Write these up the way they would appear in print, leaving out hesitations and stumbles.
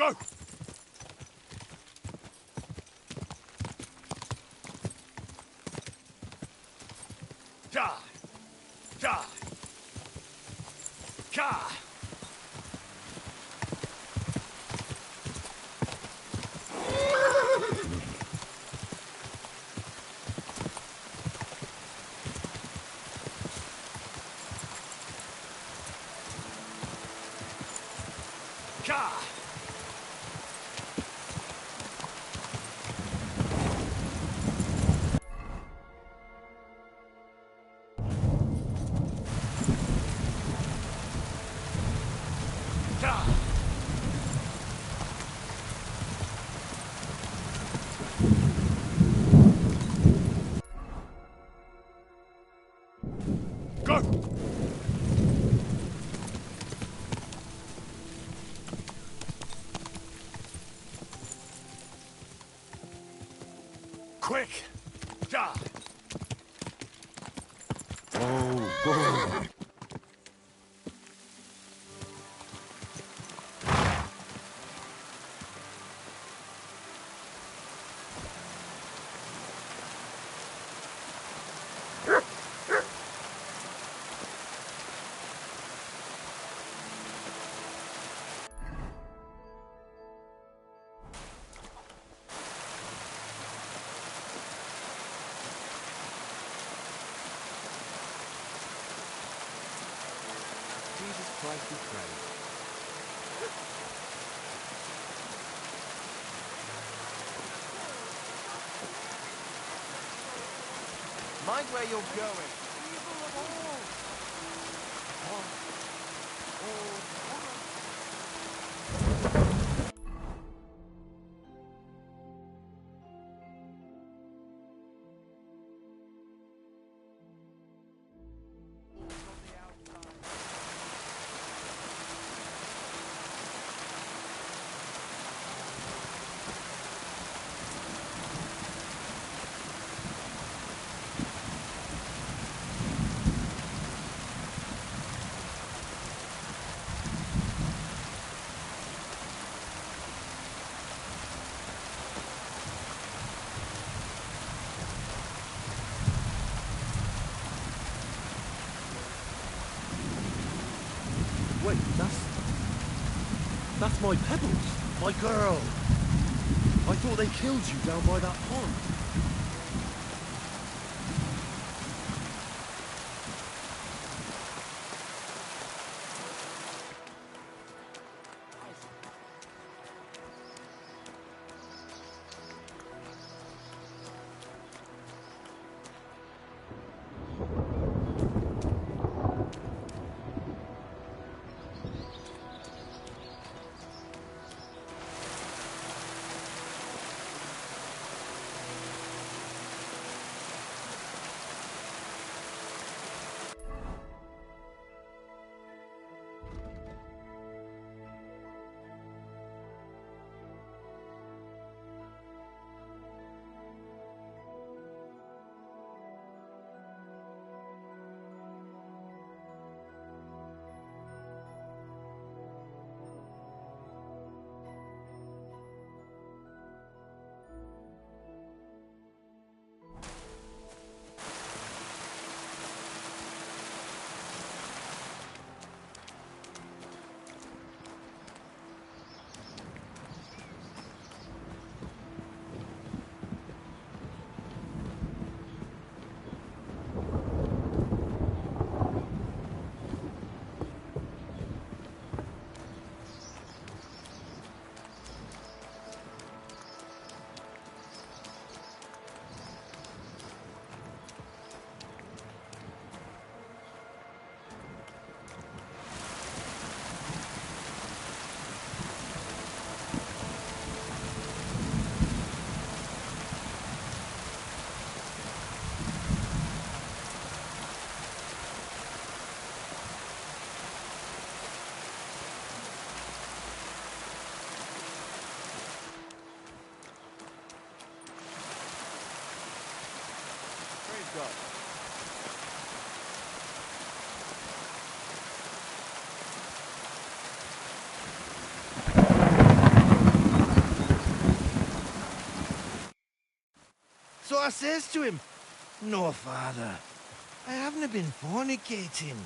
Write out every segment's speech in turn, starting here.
Go! Die! Die! Ka! Ka! Go! Quick! Die! Oh, boy. Jesus Christ, we pray. Mind where you're going. Evil of all. Wait, that's my Pebbles, my girl. I thought they killed you down by that pond. God. says to him, "No, father, I haven't been fornicating.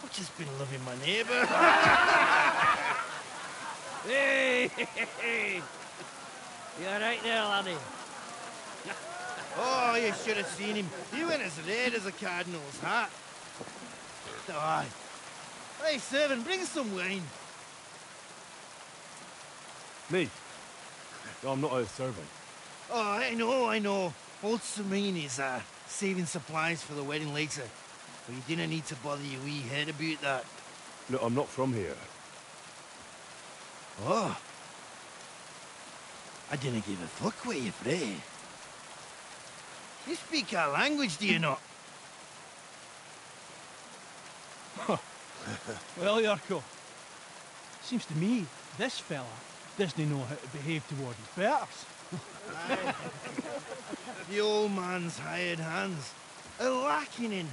I've just been loving my neighbour." Hey, you alright there, laddie? Oh, you should have seen him. He went as red as a cardinal's hat. Aye. Hey, servant, bring some wine. Me? No, I'm not a servant. Oh, I know. Old Serene is saving supplies for the wedding later. But you didn't need to bother your wee head about that. No, I'm not from here. Oh. I didn't give a fuck what you pray. You speak our language, do you not? Well, Yurko, seems to me this fella doesn't know how to behave toward his betters. The old man's hired hands are lacking in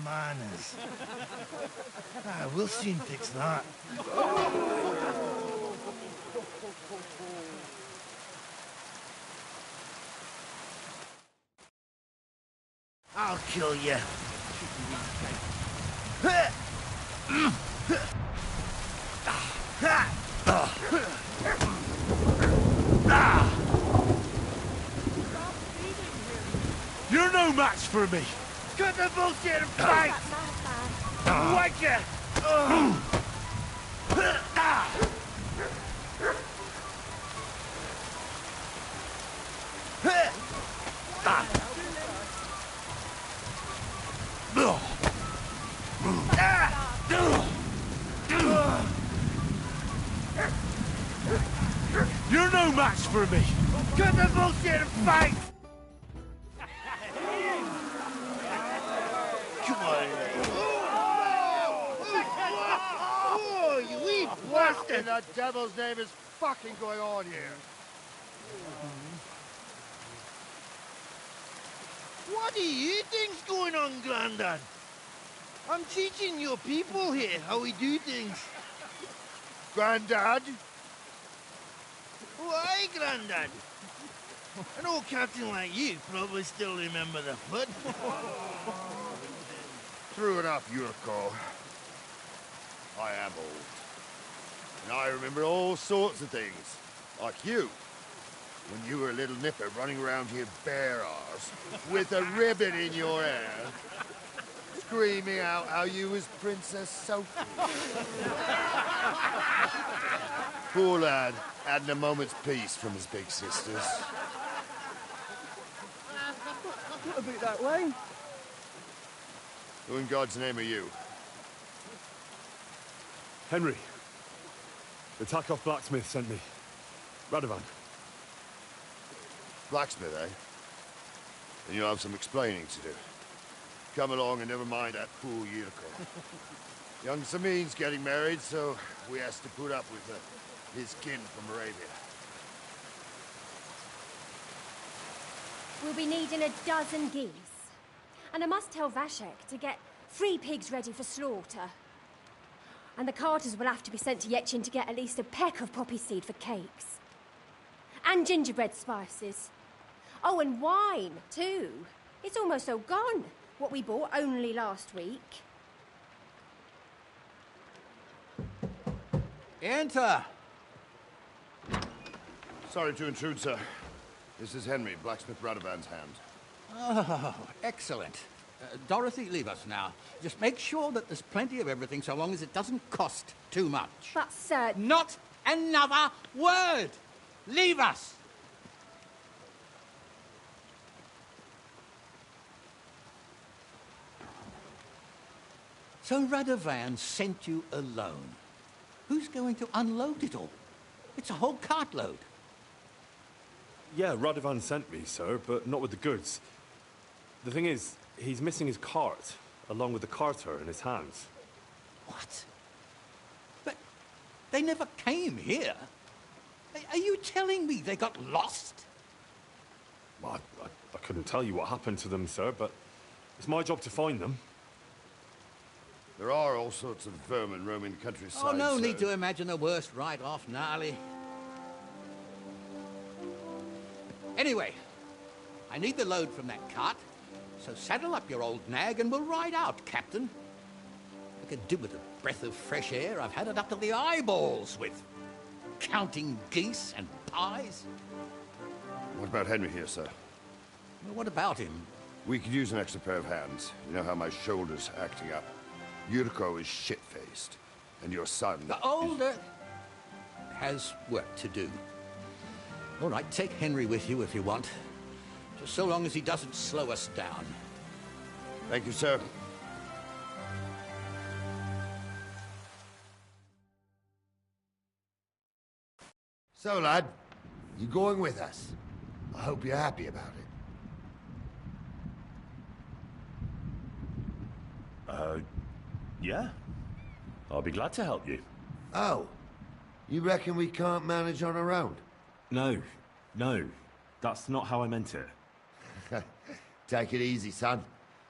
manners. We'll soon fix that. I'll kill you. You're no match for me! Cut the bullshit and fight! Wake you! You're no match for me! Cut the bullshit and fight! Come on. Oh, you wee What bastard! in the devil's name is fucking going on here? What do you think's going on, Grandad? I'm teaching your people here how we do things. Grandad? Why, Grandad? An old captain like you probably still remember the foot. True enough, Yurko. I am old. And I remember all sorts of things. Like you. When you were a little nipper running around here bare arse, with a ribbon in your hair, screaming out how you was Princess Sophie. Poor lad, hadn't a moment's peace from his big sisters. What about that wine? Who in God's name are you? Henry. The Takeoff blacksmith sent me. Radovan. Blacksmith, eh? Then you'll have some explaining to do. Come along and never mind that fool Yurko. Young Samin's getting married, so we has to put up with his kin from Arabia. We'll be needing a dozen geese. And I must tell Vashek to get 3 pigs ready for slaughter. And the carters will have to be sent to Yetchin to get at least a peck of poppy seed for cakes. And gingerbread spices. Oh, and wine, too. It's almost all gone. What we bought only last week. Enter! Sorry to intrude, sir. This is Henry, blacksmith Radovan's hand. Oh, excellent. Dorothy, leave us now. Just make sure that there's plenty of everything so long as it doesn't cost too much. But, sir... Not another word! Leave us! So Radovan sent you alone. Who's going to unload it all? It's a whole cartload. Yeah, Radovan sent me, sir, but not with the goods. The thing is, he's missing his cart, along with the carter in his hands. What? But they never came here. Are you telling me they got lost? Well, I couldn't tell you what happened to them, sir, but it's my job to find them. There are all sorts of vermin roaming the countryside. Oh, no sir. need to imagine the worst right off, gnarly. Anyway, I need the load from that cart. So saddle up your old nag and we'll ride out, Captain. I could do with a breath of fresh air. I've had it up to the eyeballs with counting geese and pies. What about Henry here, sir? Well, what about him? We could use an extra pair of hands. You know how my shoulder's acting up. Yuriko is shit-faced. And your son... The older has work to do. All right, take Henry with you if you want. Just so long as he doesn't slow us down. Thank you, sir. So, lad, you going with us? I hope you're happy about it. Yeah. I'll be glad to help you. Oh, you reckon we can't manage on our own? No. That's not how I meant it. Take it easy, son.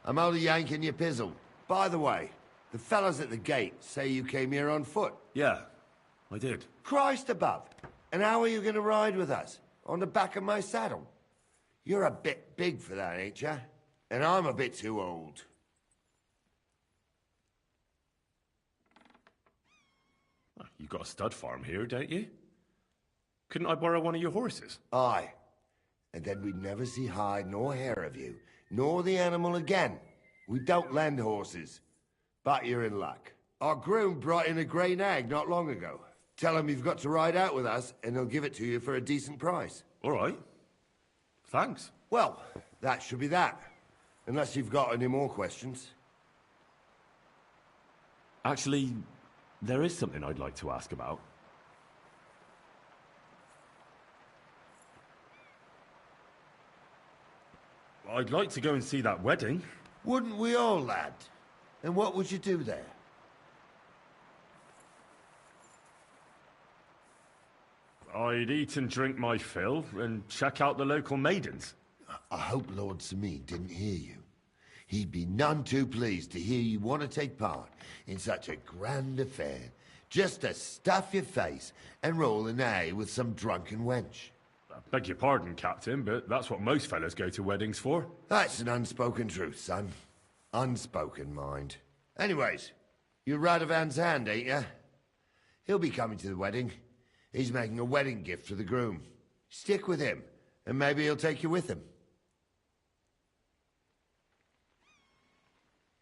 I'm only yanking your pizzle. By the way, the fellas at the gate say you came here on foot. Yeah, I did. Christ above! And how are you going to ride with us? On the back of my saddle? You're a bit big for that, ain't ya? And I'm a bit too old. You got a stud farm here, don't you? Couldn't I borrow one of your horses? Aye. And then we'd never see hide nor hair of you, nor the animal again. We don't lend horses. But you're in luck. Our groom brought in a grey nag not long ago. Tell him you've got to ride out with us, and he'll give it to you for a decent price. All right. Thanks. Well, that should be that. Unless you've got any more questions. Actually, there is something I'd like to ask about. I'd like to go and see that wedding. Wouldn't we all, lad? And what would you do there? I'd eat and drink my fill and check out the local maidens. I hope Lord Sameen didn't hear you. He'd be none too pleased to hear you want to take part in such a grand affair, just to stuff your face and roll an A with some drunken wench. I beg your pardon, Captain, but that's what most fellas go to weddings for. That's an unspoken truth, son. Unspoken, mind. Anyways, you're Radovan's hand, ain't ya? He'll be coming to the wedding. He's making a wedding gift for the groom. Stick with him, and maybe he'll take you with him.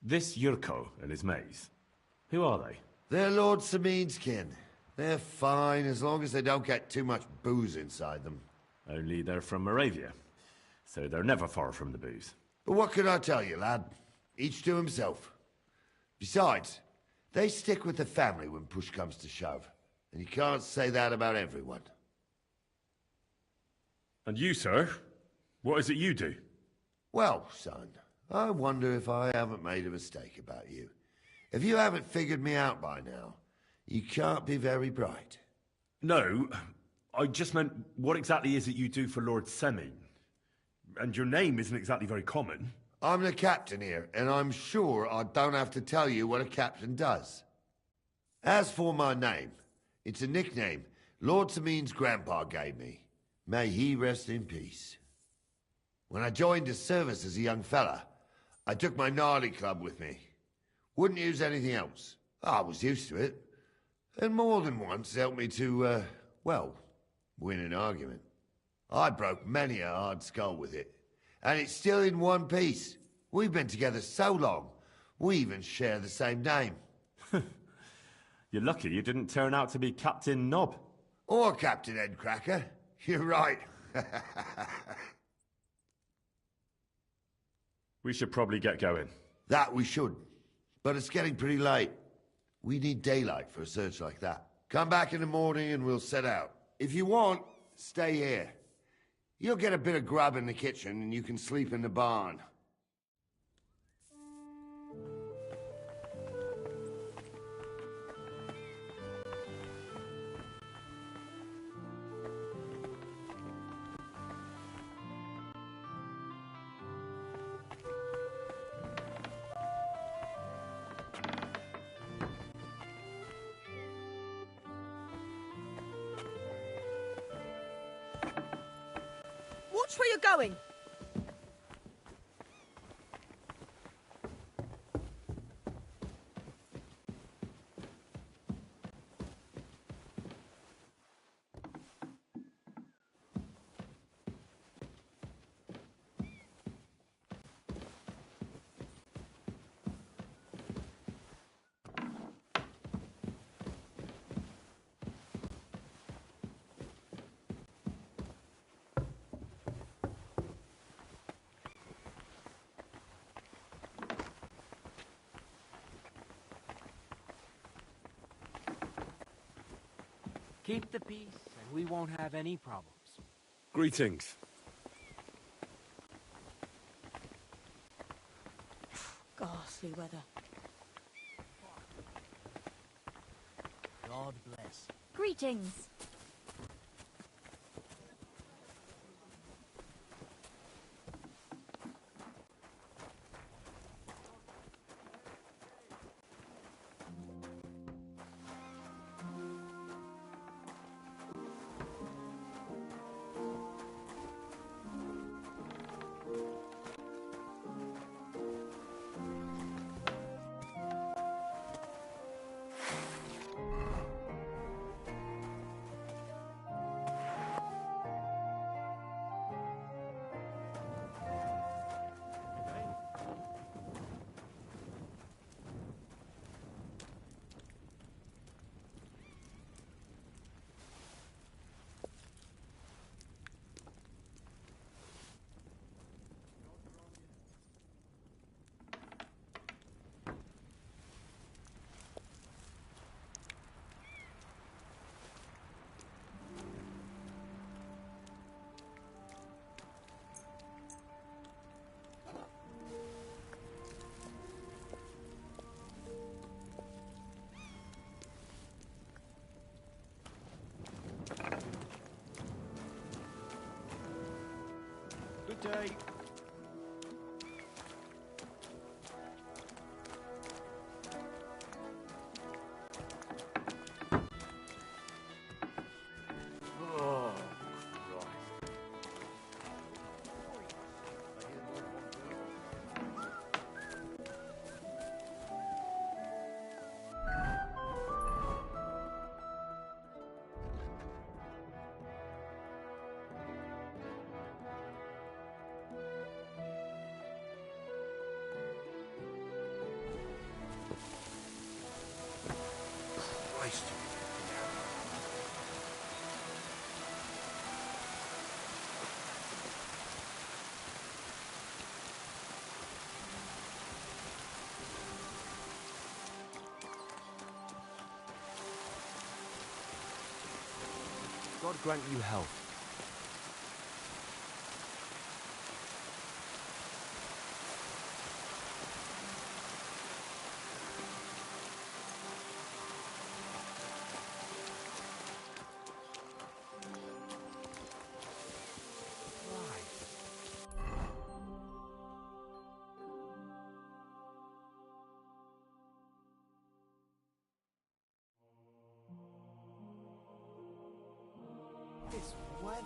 This Yurko and his mates, who are they? They're Lord Sameen's kin. They're fine as long as they don't get too much booze inside them. Only they're from Moravia, so they're never far from the booze. But what can I tell you, lad? Each to himself. Besides, they stick with the family when push comes to shove. And you can't say that about everyone. And you, sir? What is it you do? Well, son, I wonder if I haven't made a mistake about you. If you haven't figured me out by now, you can't be very bright. No, I just meant, what exactly is it you do for Lord Semine? And your name isn't exactly very common. I'm the captain here, and I'm sure I don't have to tell you what a captain does. As for my name, it's a nickname Lord Sameen's grandpa gave me. May he rest in peace. When I joined his service as a young fella, I took my gnarly club with me. Wouldn't use anything else. I was used to it. And more than once helped me to, well, win an argument. I broke many a hard skull with it. And it's still in one piece. We've been together so long, we even share the same name. You're lucky you didn't turn out to be Captain Knob. Or Captain Headcracker. You're right. We should probably get going. That we should. But it's getting pretty late. We need daylight for a search like that. Come back in the morning and we'll set out. If you want, stay here. You'll get a bit of grub in the kitchen and you can sleep in the barn. Watch where you're going. Keep the peace, and we won't have any problems. Greetings. Ghastly weather. God bless. Greetings. Good day. Oh, Christ. Christ. God grant you health. This weather.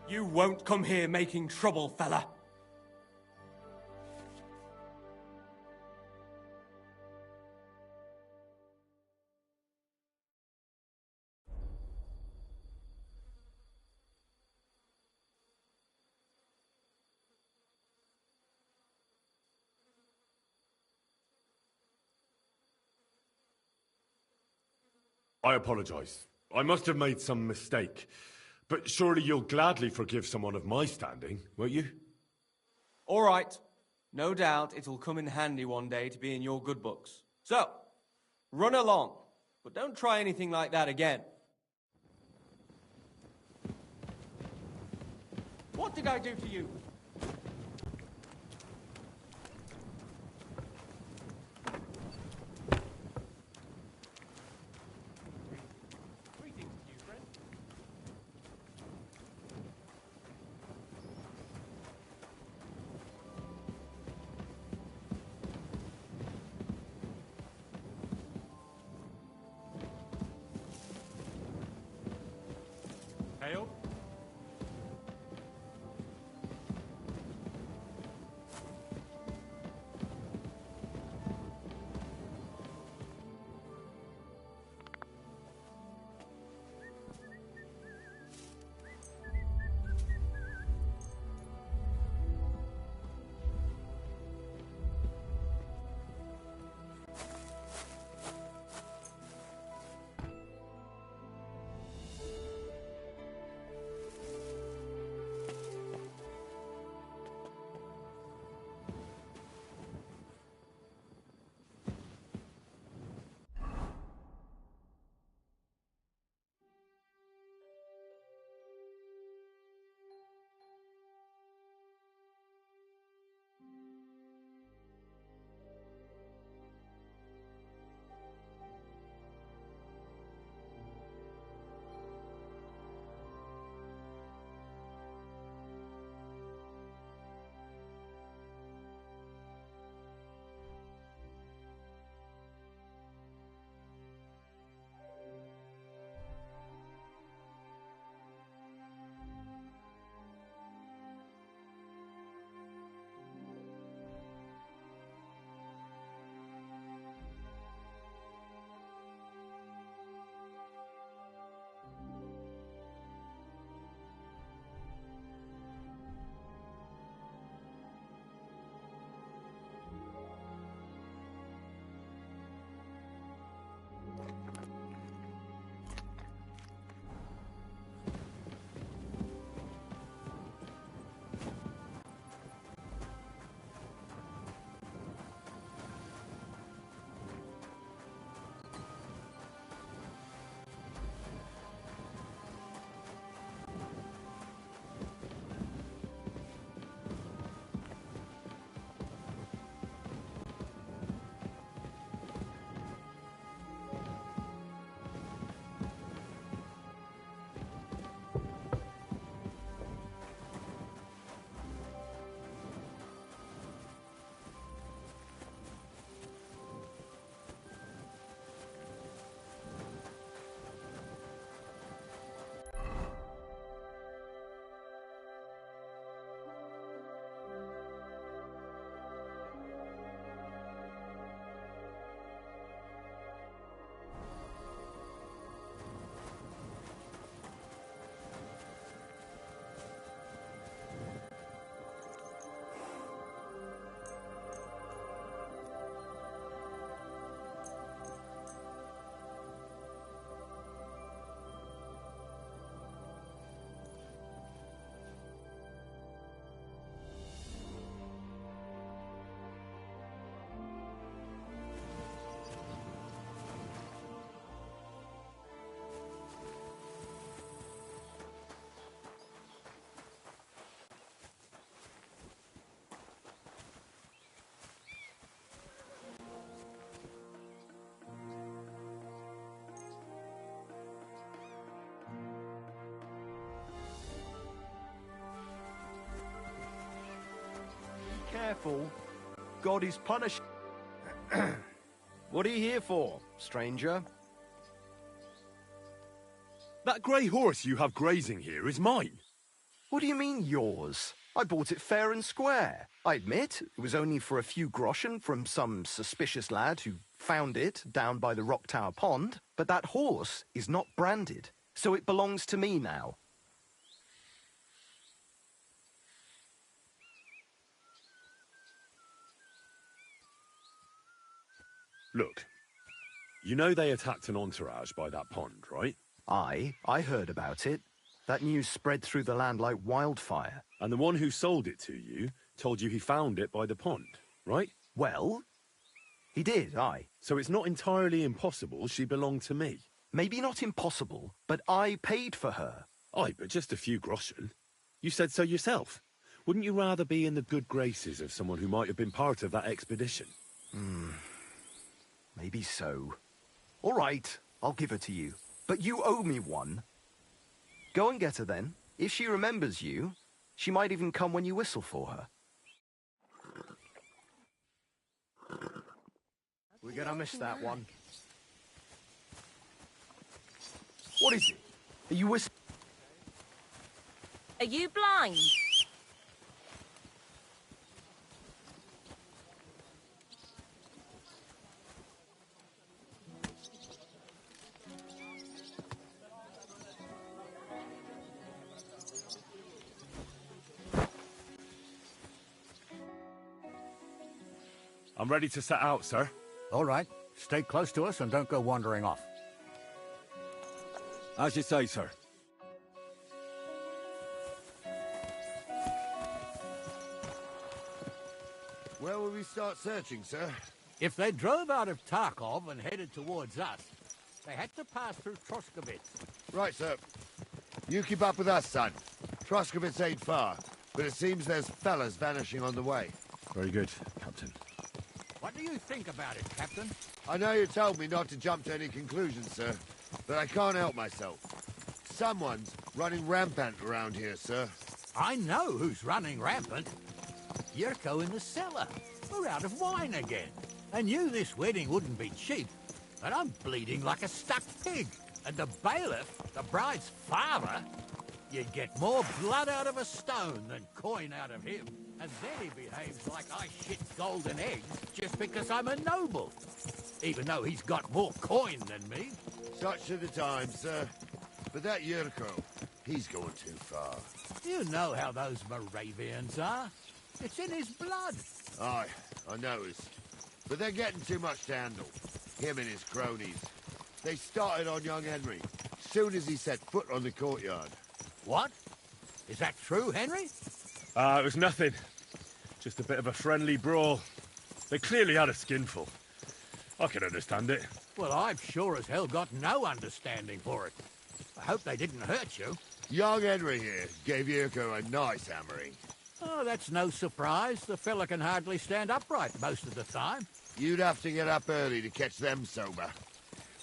You won't come here making trouble, fella. I apologize. I must have made some mistake. But surely you'll gladly forgive someone of my standing, won't you? All right. No doubt it'll come in handy one day to be in your good books. So, run along. But don't try anything like that again. What did I do to you? Greetings to you, friend. fool. God is punished. What are you here for, stranger? That grey horse you have grazing here is mine. What do you mean, yours? I bought it fair and square. I admit, it was only for a few groschen from some suspicious lad who found it down by the Rock Tower Pond, but that horse is not branded, so it belongs to me now. Look, you know they attacked an entourage by that pond, right? I heard about it. That news spread through the land like wildfire. And the one who sold it to you told you he found it by the pond, right? Well, he did, aye. So it's not entirely impossible she belonged to me. Maybe not impossible, but I paid for her. Aye, but just a few groschen. You said so yourself. Wouldn't you rather be in the good graces of someone who might have been part of that expedition? Maybe so. All right, I'll give her to you. But you owe me one. Go and get her then. If she remembers you, she might even come when you whistle for her. We're gonna miss that one. What is it? Are you whistling? Are you blind? I'm ready to set out, sir. All right. Stay close to us and don't go wandering off. As you say, sir. Where will we start searching, sir? If they drove out of Tarkov and headed towards us, they had to pass through Troskovitz. Right, sir. You keep up with us, son. Troskovitz ain't far, but it seems there's fellas vanishing on the way. Very good, Captain. What do you think about it, Captain? I know you told me not to jump to any conclusions, sir, but I can't help myself. Someone's running rampant around here, sir. I know who's running rampant. Yurko in the cellar. We're out of wine again. I knew this wedding wouldn't be cheap, but I'm bleeding like a stuck pig. And the bailiff, the bride's father, you'd get more blood out of a stone than coin out of him. And then he behaves like I shit golden eggs just because I'm a noble. Even though he's got more coin than me. Such are the times, sir. But that Yurko, he's going too far. You know how those Moravians are. It's in his blood. Aye, I noticed. But they're getting too much to handle. Him and his cronies. They started on young Henry, soon as he set foot on the courtyard. What? Is that true, Henry? It was nothing. Just a bit of a friendly brawl. They clearly had a skinful. I can understand it. Well, I've sure as hell got no understanding for it. I hope they didn't hurt you. Young Henry here gave Yurko a nice hammering. Oh, that's no surprise. The fella can hardly stand upright most of the time. You'd have to get up early to catch them sober.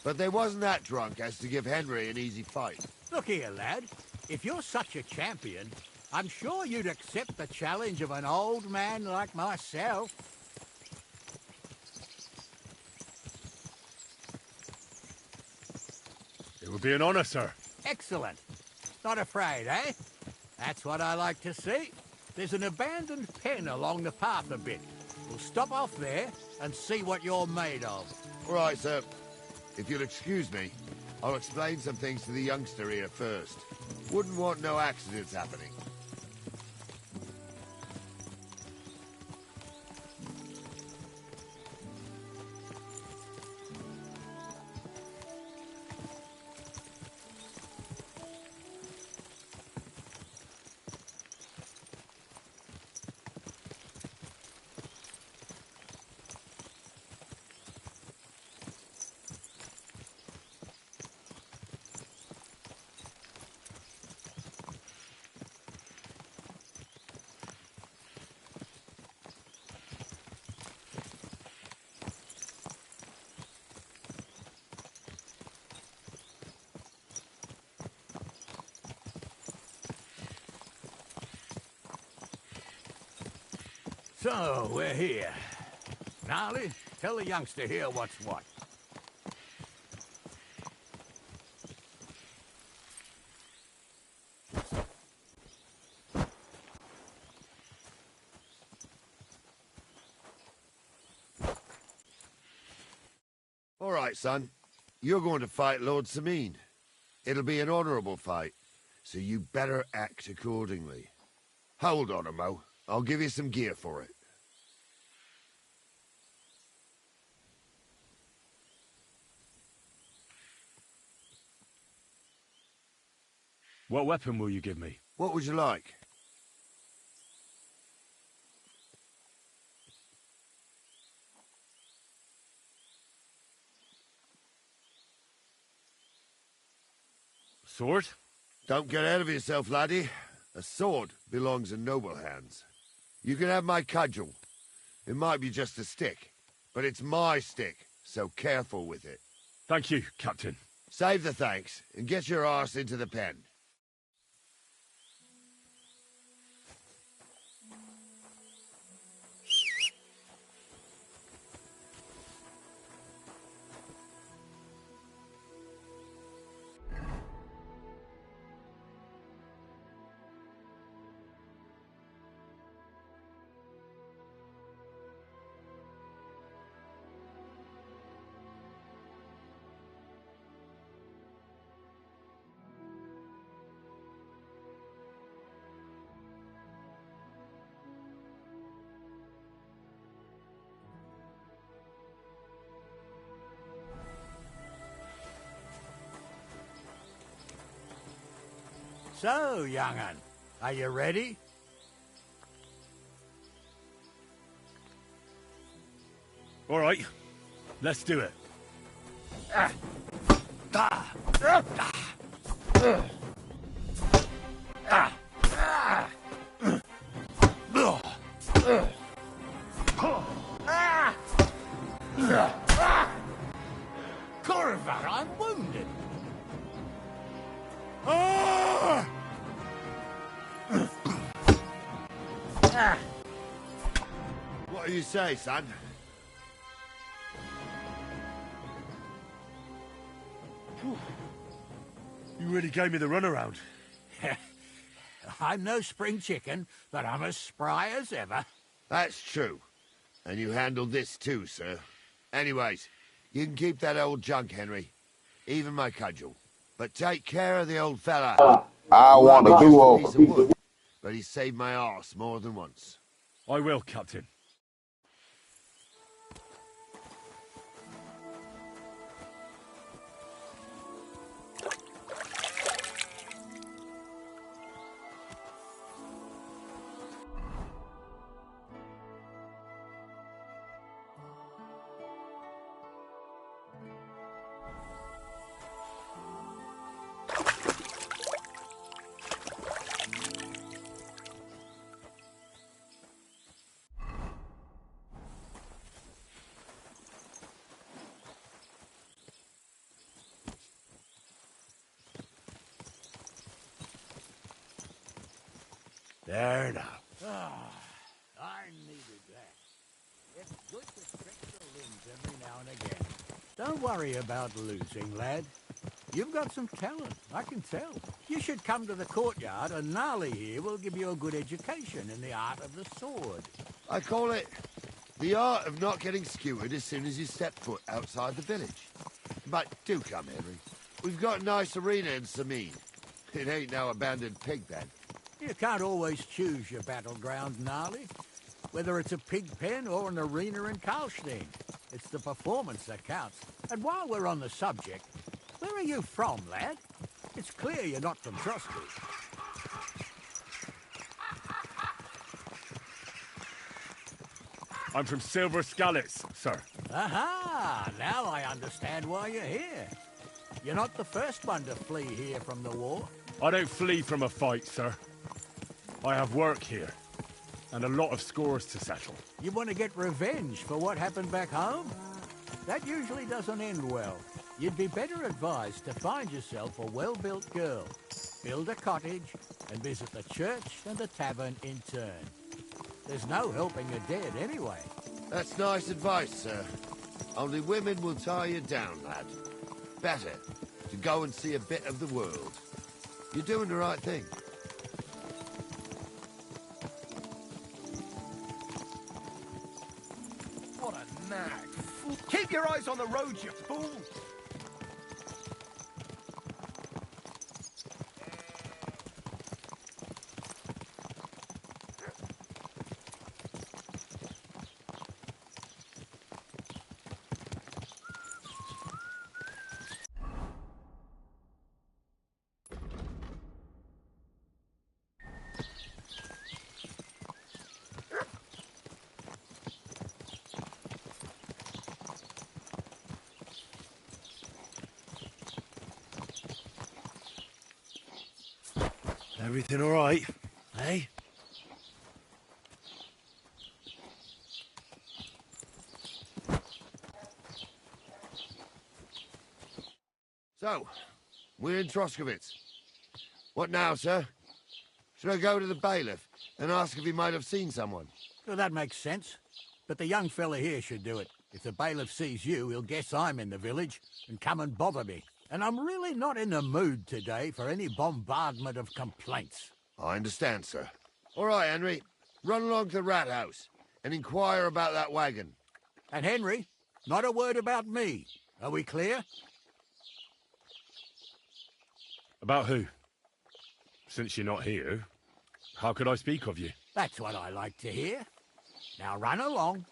But they wasn't that drunk as to give Henry an easy fight. Look here, lad. If you're such a champion, I'm sure you'd accept the challenge of an old man like myself. It would be an honor, sir. Excellent. Not afraid, eh? That's what I like to see. There's an abandoned pen along the path a bit. We'll stop off there and see what you're made of. All right, sir. If you'll excuse me, I'll explain some things to the youngster here first. Wouldn't want no accidents happening. So, we're here. Gnarly, tell the youngster here what's what. All right, son. You're going to fight Lord Sameen. It'll be an honorable fight, so you better act accordingly. Hold on, Mo. I'll give you some gear for it. What weapon will you give me? What would you like? Sword? Don't get ahead of yourself, laddie. A sword belongs in noble hands. You can have my cudgel. It might be just a stick, but it's my stick, so careful with it. Thank you, Captain. Save the thanks, and get your arse into the pen. So, young'un, are you ready? All right, let's do it. Corver, I'm wounded. What do you say, son? You really gave me the runaround. I'm no spring chicken, but I'm as spry as ever. That's true. And you handled this too, sir. Anyways, you can keep that old junk, Henry. Even my cudgel. But take care of the old fella. I want to do a piece of wood, but he saved my arse more than once. I will, Captain. There now. I needed that. It's good to stretch your limbs every now and again. Don't worry about losing, lad. You've got some talent, I can tell. You should come to the courtyard, and Gnarly here will give you a good education in the art of the sword. I call it the art of not getting skewered as soon as you step foot outside the village. But do come, Henry. We've got a nice arena in Sameen. It ain't no abandoned pig pen. You can't always choose your battleground, Gnarly. Whether it's a pig pen or an arena in Karlstein, it's the performance that counts. And while we're on the subject, where are you from, lad? It's clear you're not from Trusty. I'm from Silver Scallets, sir. Aha! Now I understand why you're here. You're not the first one to flee here from the war. I don't flee from a fight, sir. I have work here, and a lot of scores to settle. You want to get revenge for what happened back home? That usually doesn't end well. You'd be better advised to find yourself a well-built girl, build a cottage, and visit the church and the tavern in turn. There's no helping the dead anyway. That's nice advice, sir. Only women will tie you down, lad. Better to go and see a bit of the world. You're doing the right thing. What a nag. Keep your eyes on the road, you fool! Everything all right, eh? So, we're in Troskowitz. What now, sir? Should I go to the bailiff and ask if he might have seen someone? Well, that makes sense. But the young fella here should do it. If the bailiff sees you, he'll guess I'm in the village and come and bother me. And I'm really not in the mood today for any bombardment of complaints. I understand, sir. All right, Henry. Run along to the rat house and inquire about that wagon. And Henry, not a word about me. Are we clear? About who? Since you're not here, how could I speak of you? That's what I like to hear. Now run along.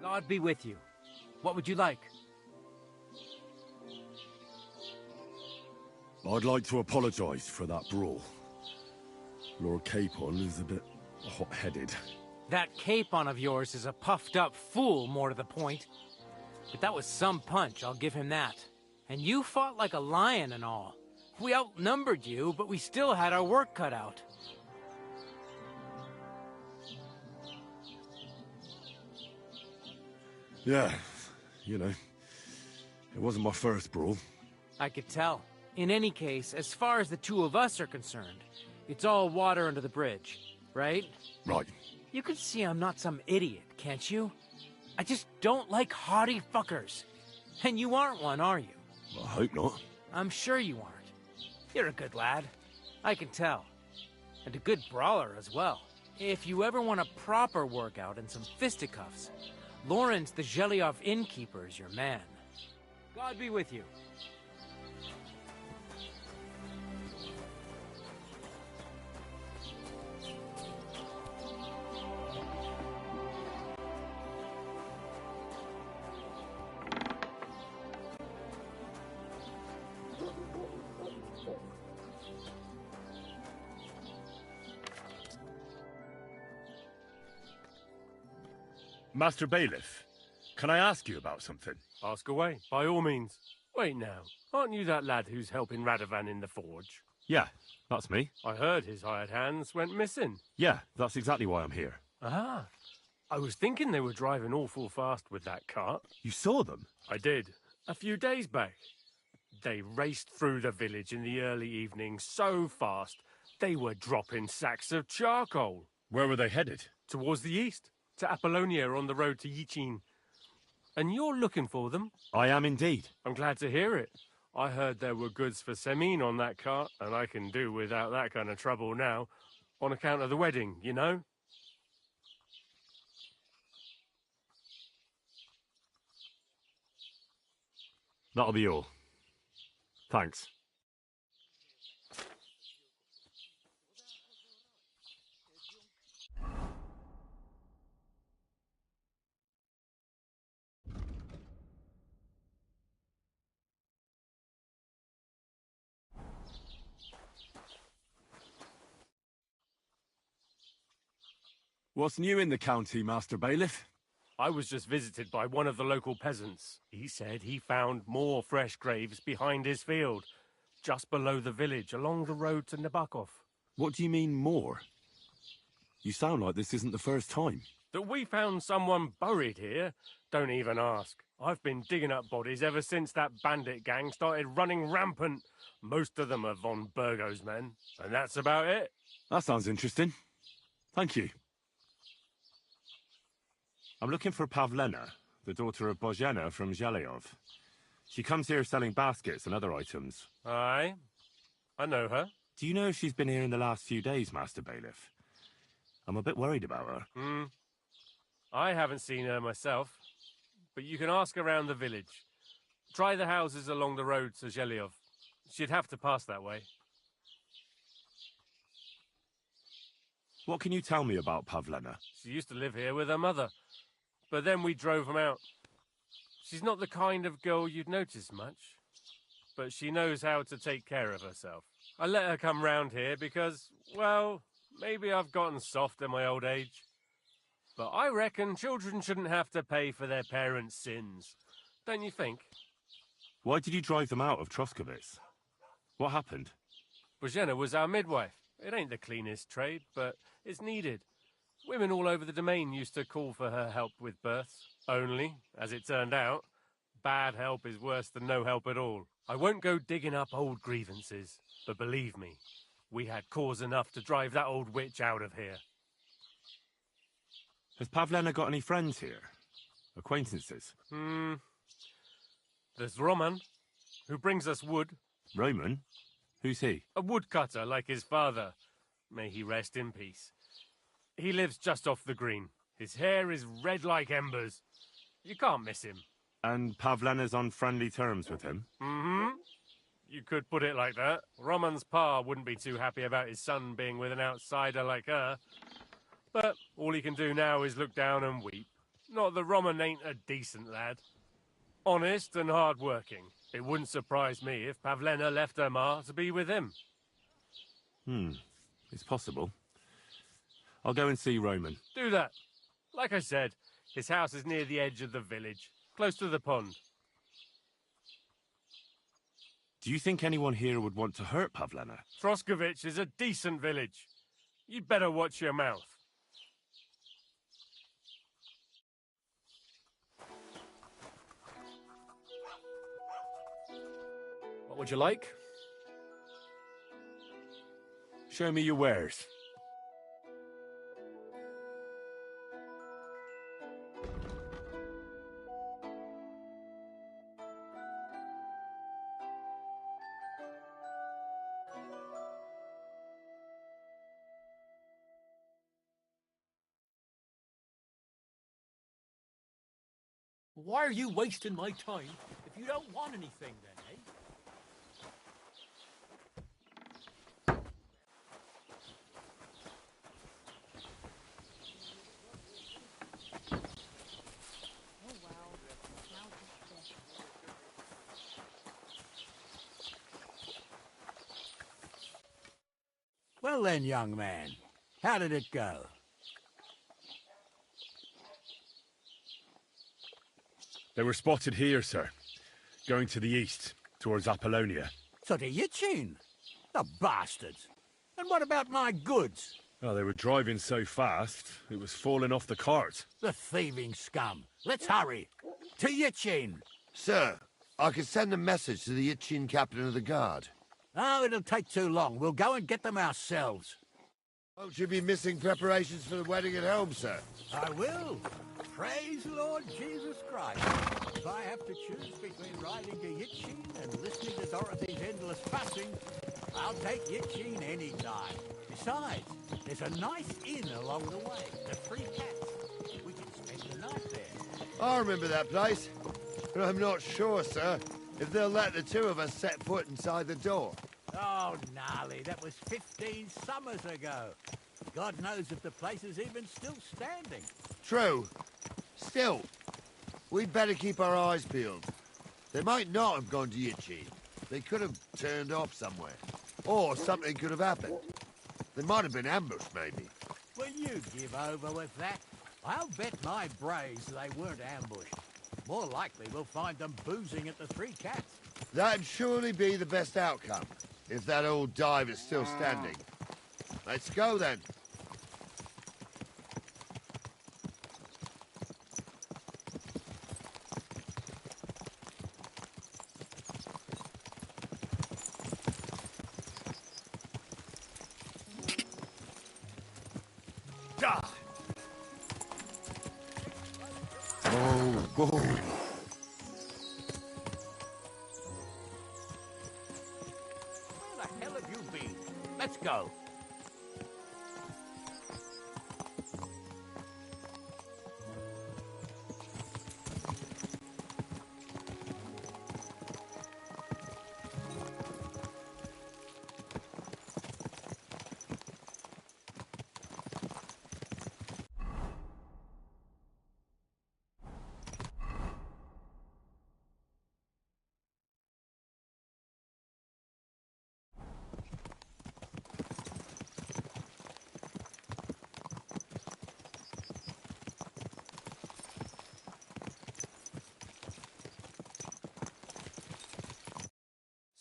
God be with you. What would you like? I'd like to apologise for that brawl. Lord Capon is a bit hot-headed. That Capon of yours is a puffed-up fool, more to the point. But that was some punch, I'll give him that. And you fought like a lion and all. We outnumbered you, but we still had our work cut out. Yeah, you know, it wasn't my first brawl. I could tell. In any case, as far as the two of us are concerned, it's all water under the bridge, right? Right. You can see I'm not some idiot, can't you? I just don't like haughty fuckers. And you aren't one, are you? I hope not. I'm sure you aren't. You're a good lad. I can tell. And a good brawler as well. If you ever want a proper workout and some fisticuffs, Lawrence the Zhelyov innkeeper is your man. God be with you. Master Bailiff, can I ask you about something? Ask away, by all means. Wait now, aren't you that lad who's helping Radovan in the forge? Yeah, that's me. I heard his hired hands went missing. Yeah, that's exactly why I'm here. Ah, I was thinking they were driving awful fast with that cart. You saw them? I did, a few days back. They raced through the village in the early evening so fast, they were dropping sacks of charcoal. Where were they headed? Towards the east, to Apollonia on the road to Yichin. And you're looking for them? I am indeed. I'm glad to hear it. I heard there were goods for Semine on that cart, and I can do without that kind of trouble now, on account of the wedding, you know? That'll be all. Thanks. What's new in the county, Master Bailiff? I was just visited by one of the local peasants. He said he found more fresh graves behind his field, just below the village, along the road to Nabokov. What do you mean, more? You sound like this isn't the first time. That we found someone buried here? Don't even ask. I've been digging up bodies ever since that bandit gang started running rampant. Most of them are von Burgo's men, and that's about it. That sounds interesting. Thank you. I'm looking for Pavlena, the daughter of Bozhena from Zhelyov. She comes here selling baskets and other items. Aye, I know her. Do you know if she's been here in the last few days, Master Bailiff? I'm a bit worried about her. I haven't seen her myself, but you can ask around the village. Try the houses along the road to Zhelyov. She'd have to pass that way. What can you tell me about Pavlena? She used to live here with her mother, but then we drove them out. She's not the kind of girl you'd notice much, but she knows how to take care of herself. I let her come round here because, well, maybe I've gotten soft in my old age. But I reckon children shouldn't have to pay for their parents' sins. Don't you think? Why did you drive them out of Troskovitz? What happened? Bozhena was our midwife. It ain't the cleanest trade, but it's needed. Women all over the domain used to call for her help with births. Only, as it turned out, bad help is worse than no help at all. I won't go digging up old grievances, but believe me, we had cause enough to drive that old witch out of here. Has Pavlena got any friends here? Acquaintances? There's Roman, who brings us wood. Roman? Who's he? A woodcutter like his father. May he rest in peace. He lives just off the green. His hair is red like embers. You can't miss him. And Pavlena's on friendly terms with him? You could put it like that. Roman's pa wouldn't be too happy about his son being with an outsider like her. But all he can do now is look down and weep. Not that Roman ain't a decent lad. Honest and hard-working. It wouldn't surprise me if Pavlena left her ma to be with him. It's possible. I'll go and see Roman. Do that. Like I said, his house is near the edge of the village, close to the pond. Do you think anyone here would want to hurt Pavlena? Troskovitz is a decent village. You'd better watch your mouth. What would you like? Show me your wares. Why are you wasting my time if you don't want anything then, eh? Well then, young man, how did it go? They were spotted here, sir. Going to the east, towards Apollonia. So to Yitchin? The bastards! And what about my goods? Oh, they were driving so fast, it was falling off the cart. The thieving scum! Let's hurry! To Yitchin! Sir, I can send a message to the Yitchin captain of the guard. Oh, it'll take too long. We'll go and get them ourselves. Won't you be missing preparations for the wedding at home, sir? I will. Praise Lord Jesus Christ. If I have to choose between riding to Yitchin and listening to Dorothy's endless fussing, I'll take Yitchin any time. Besides, there's a nice inn along the way, the Free Cats. We can spend the night there. I remember that place, but I'm not sure, sir. if they'll let the two of us set foot inside the door. Oh, gnarly, that was 15 summers ago. God knows if the place is even still standing. True. Still, we'd better keep our eyes peeled. They might not have gone to Yichin. They could have turned off somewhere. Or something could have happened. They might have been ambushed, maybe. Will you give over with that? I'll bet my braves they weren't ambushed. More likely we'll find them boozing at the Three Cats. That'd surely be the best outcome, if that old dive is still standing. Let's go, then. Whoa. Where the hell have you been? Let's go.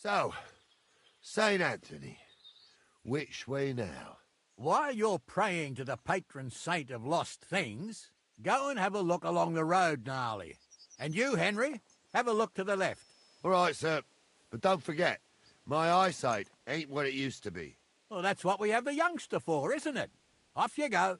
So, St. Anthony, which way now? While you're praying to the patron saint of lost things, go and have a look along the road, Gnarly. And you, Henry, have a look to the left. All right, sir. But don't forget, my eyesight ain't what it used to be. Well, that's what we have the youngster for, isn't it? Off you go.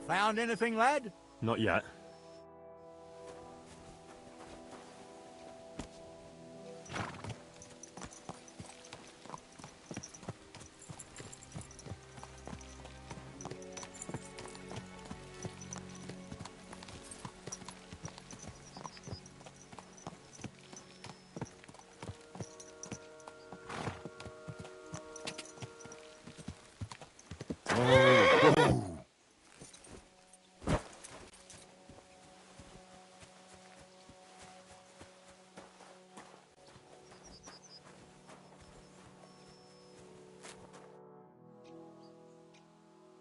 Found anything, lad? Not yet.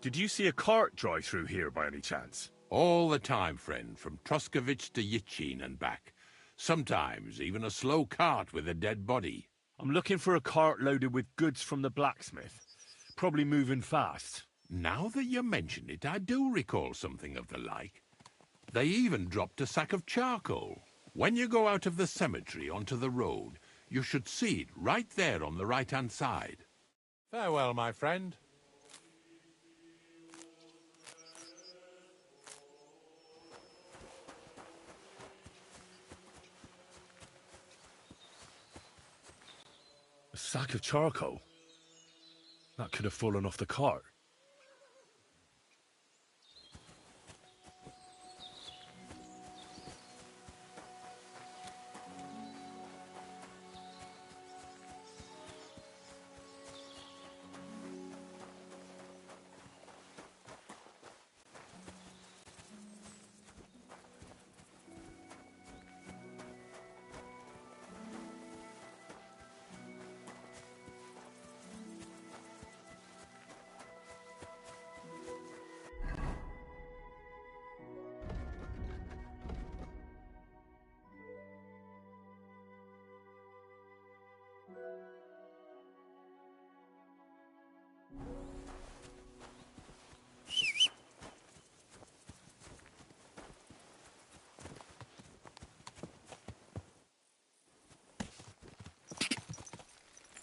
Did you see a cart drive through here by any chance? All the time, friend, from Troskovich to Yichin and back. Sometimes even a slow cart with a dead body. I'm looking for a cart loaded with goods from the blacksmith. Probably moving fast. Now that you mention it, I do recall something of the like. They even dropped a sack of charcoal. When you go out of the cemetery onto the road, you should see it right there on the right-hand side. Farewell, my friend. A sack of charcoal? That could have fallen off the cart.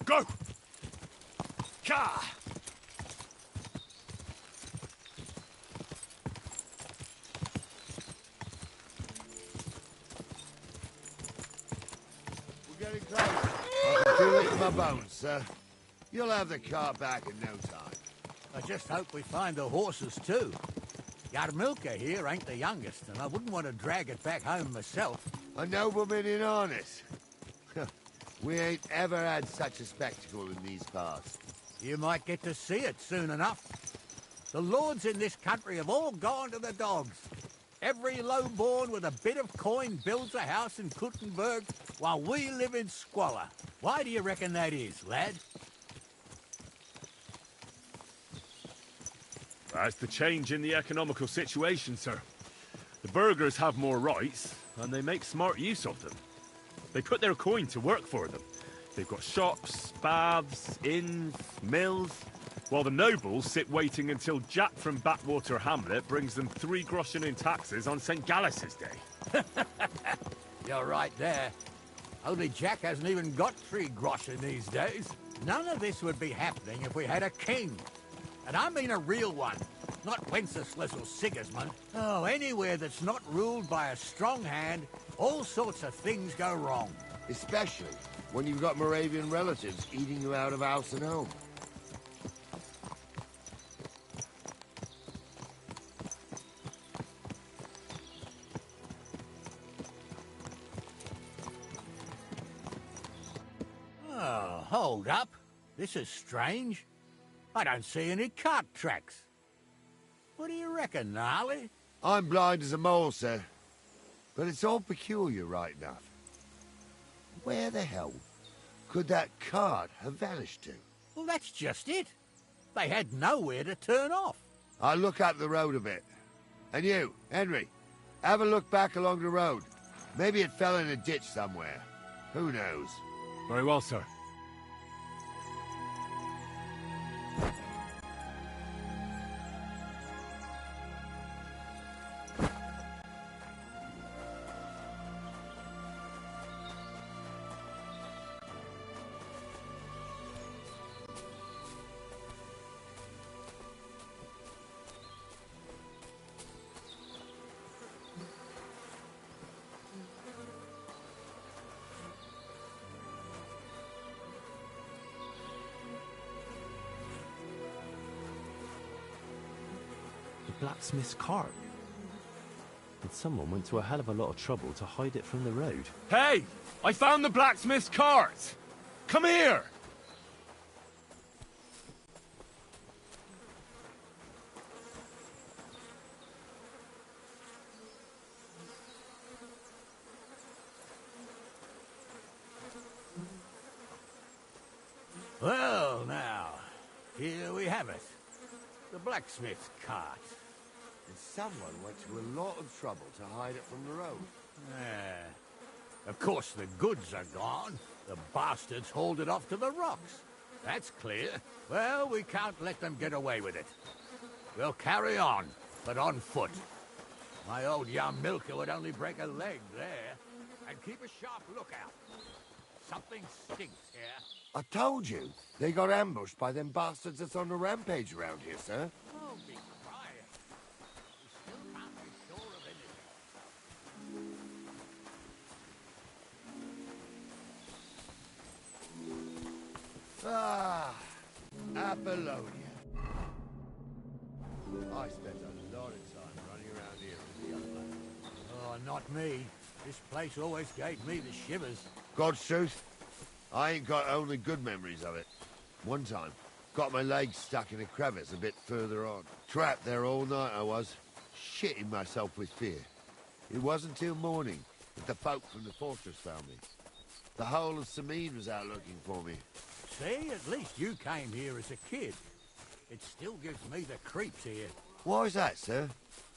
Go! Ka! We're getting close. I can feel it in my bones, sir. You'll have the car back in no time. I just hope we find the horses, too. Yarmilka here ain't the youngest, and I wouldn't want to drag it back home myself. A nobleman in harness. We ain't ever had such a spectacle in these parts. You might get to see it soon enough. The lords in this country have all gone to the dogs. Every lowborn with a bit of coin builds a house in Kuttenberg while we live in squalor. Why do you reckon that is, lad? That's the change in the economical situation, sir. The burghers have more rights, and they make smart use of them. They put their coin to work for them. They've got shops, baths, inns, mills, while the nobles sit waiting until Jack from Backwater Hamlet brings them 3 groschen in taxes on St. Gallus's Day. You're right there. Only Jack hasn't even got 3 groschen these days. None of this would be happening if we had a king. And I mean a real one, not Wenceslas or Sigismund. Oh, anywhere that's not ruled by a strong hand, all sorts of things go wrong. Especially when you've got Moravian relatives eating you out of house and home. Oh, hold up. This is strange. I don't see any cart tracks. What do you reckon, Gnarly? I'm blind as a mole, sir. But it's all peculiar right enough. Where the hell could that cart have vanished to? Well, that's just it. They had nowhere to turn off. I'll look up the road a bit. And you, Henry, have a look back along the road. Maybe it fell in a ditch somewhere. Who knows? Very well, sir. Blacksmith's cart. And someone went to a hell of a lot of trouble to hide it from the road. Hey! I found the blacksmith's cart! Come here! Well, now, here we have it. The blacksmith's cart. And someone went to a lot of trouble to hide it from the road. Of course, the goods are gone. The bastards hauled it off to the rocks. That's clear. Well, we can't let them get away with it. We'll carry on, but on foot. My old young milker would only break a leg there. And keep a sharp lookout. Something stinks here. I told you, they got ambushed by them bastards that's on the rampage around here, sir. Oh, be quiet. We still can't be sure of anything. Ah, Apollonia. I spent a lot of time running around here with the young man. Oh, not me. This place always gave me the shivers. God's truth, I ain't got only good memories of it. One time, got my leg stuck in a crevice a bit further on. Trapped there all night I was, shitting myself with fear. It wasn't till morning that the folk from the fortress found me. The whole of Sameen was out looking for me. See, at least you came here as a kid. It still gives me the creeps here. Why is that, sir?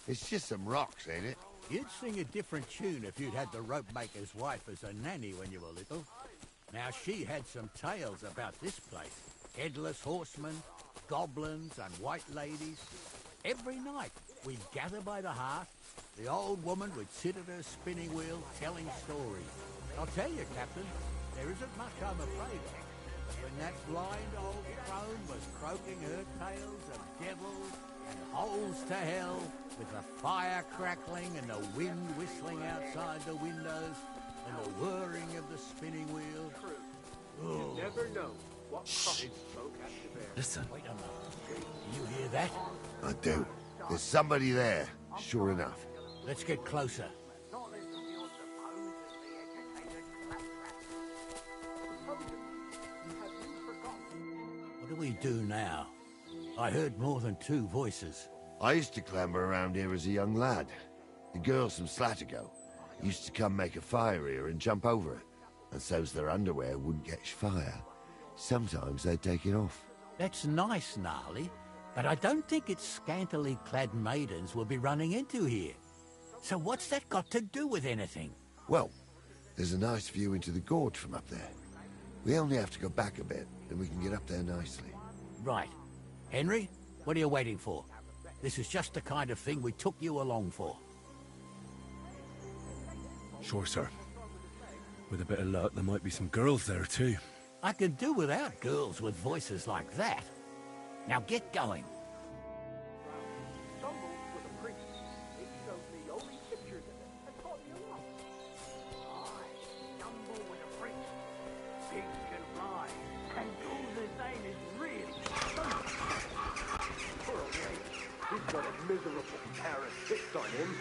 It's just some rocks, ain't it? You'd sing a different tune if you'd had the rope maker's wife as a nanny when you were little. Now, she had some tales about this place. Headless horsemen, goblins, and white ladies. Every night, we'd gather by the hearth. The old woman would sit at her spinning wheel telling stories. I'll tell you, Captain, there isn't much I'm afraid of. When that blind old crone was croaking her tales of devils and holes to hell, with the fire crackling and the wind whistling outside the windows, and the whirring of the spinning wheel. Oh. You never know what cottage folk have to bear. Listen. Wait a minute. Do you hear that? I do. There's somebody there, sure enough. Let's get closer. What do we do now? I heard more than two voices. I used to clamber around here as a young lad. The girls from Slatigo used to come make a fire here and jump over it, and so's their underwear wouldn't catch fire. Sometimes they'd take it off. That's nice, Gnarly, but I don't think it's scantily clad maidens we'll be running into here. So what's that got to do with anything? Well, there's a nice view into the gorge from up there. We only have to go back a bit, and we can get up there nicely. Right. Henry, what are you waiting for? This is just the kind of thing we took you along for. Sure, sir. With a bit of luck, there might be some girls there, too. I could do without girls with voices like that. Now get going. He's got a miserable pair of tits on him.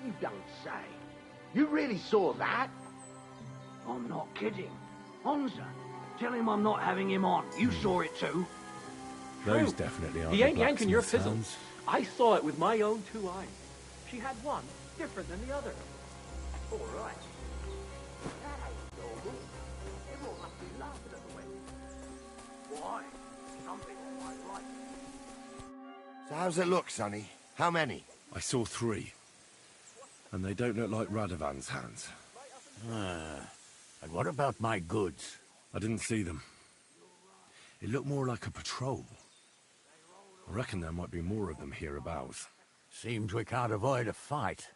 You don't say. You really saw that? I'm not kidding. Honza, tell him I'm not having him on. You saw it too. Those definitely aren't He ain't the yanking your blacksmith's fizzle. hands. I saw it with my own two eyes. She had one different than the other. All right. That ain't normal. Everyone must be laughing at the wedding. Why? Something I might like. So how's it look, Sonny? How many? I saw 3. And they don't look like Radovan's hands. And what about my goods? I didn't see them. It looked more like a patrol. I reckon there might be more of them hereabouts. Seems we can't avoid a fight.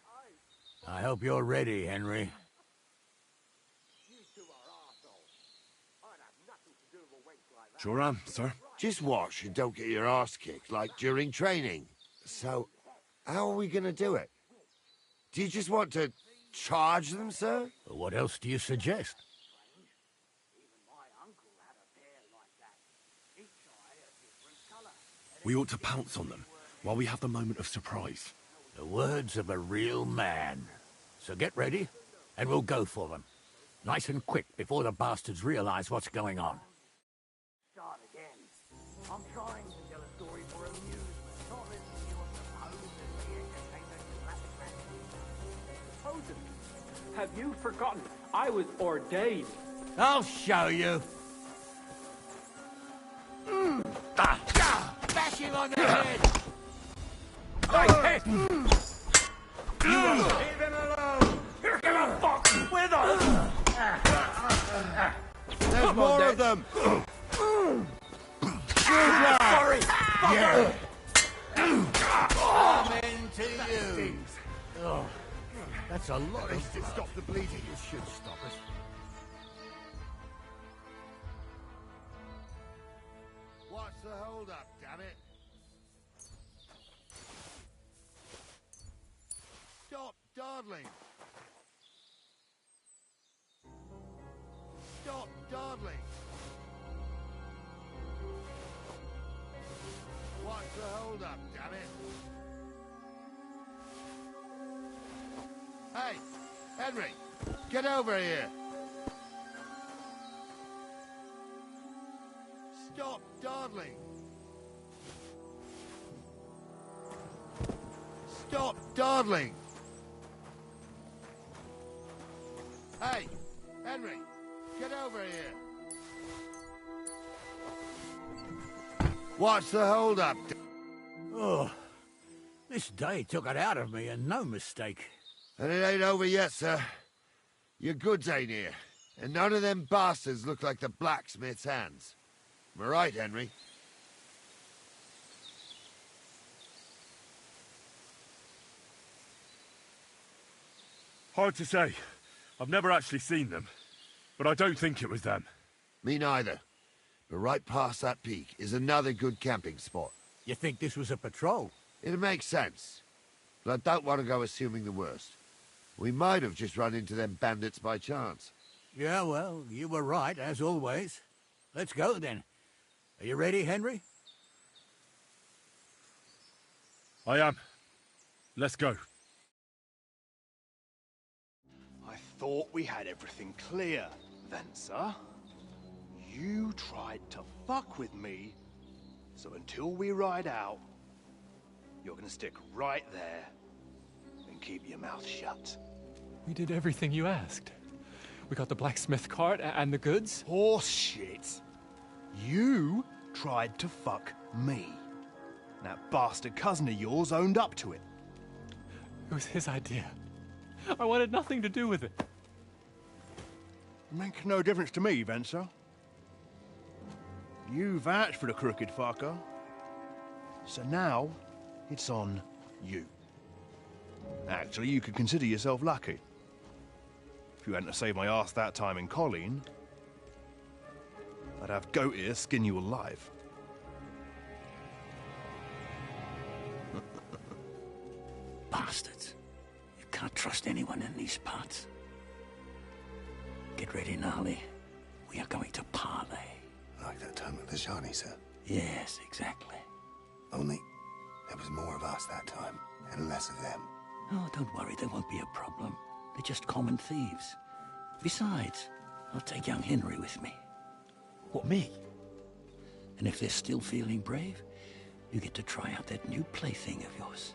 I hope you're ready, Henry. Sure am, sir. Just watch and don't get your arse kicked like during training. So, how are we gonna do it? Do you just want to charge them, sir? What else do you suggest? We ought to pounce on them while we have the moment of surprise. The words of a real man. So get ready, and we'll go for them. Nice and quick before the bastards realize what's going on. Start again. I'm trying to tell a story for amusement, not listening to your supposedly entertainment Supposedly. Have you forgotten? I was ordained. I'll show you. Bash him on the head. Hey, hey. Leave him alone! Give a fuck with us! There's Come on, more of them! Sorry! Yeah! Amen to you! Oh, that's a lot of... To stop the bleeding. This should stop us. What's the hold up, damn it? Stop dawdling! Stop dawdling! What's the hold up, damn it? Hey, Henry, get over here! Stop dawdling! Stop dawdling! Hey, Henry, get over here! What's the hold up? Oh, this day took it out of me, and no mistake. And it ain't over yet, sir. Your goods ain't here, and none of them bastards look like the blacksmith's hands. Am I right, Henry? Hard to say. I've never actually seen them, but I don't think it was them. Me neither. But right past that peak is another good camping spot. You think this was a patrol? It makes sense. But I don't want to go assuming the worst. We might have just run into them bandits by chance. Yeah, well, you were right, as always. Let's go, then. Are you ready, Henry? I am. Let's go. I thought we had everything clear, Venser. You tried to fuck with me, so until we ride out, you're gonna stick right there and keep your mouth shut. We did everything you asked. We got the blacksmith cart and the goods. Horse shit. You tried to fuck me. That bastard cousin of yours owned up to it. It was his idea. I wanted nothing to do with it. Make no difference to me, Venser. You vouched for the crooked fucker. So now, it's on you. Actually, you could consider yourself lucky. If you hadn't saved my ass that time in Colleen, I'd have goat ear skin you alive. Bastards. You can't trust anyone in these parts. Get ready, Gnarly. We are going to parley. Like that time at the Shani, sir? Yes, exactly. Only there was more of us that time, and less of them. Oh, don't worry, there won't be a problem. They're just common thieves. Besides, I'll take young Henry with me. What, me? And if they're still feeling brave, you get to try out that new plaything of yours.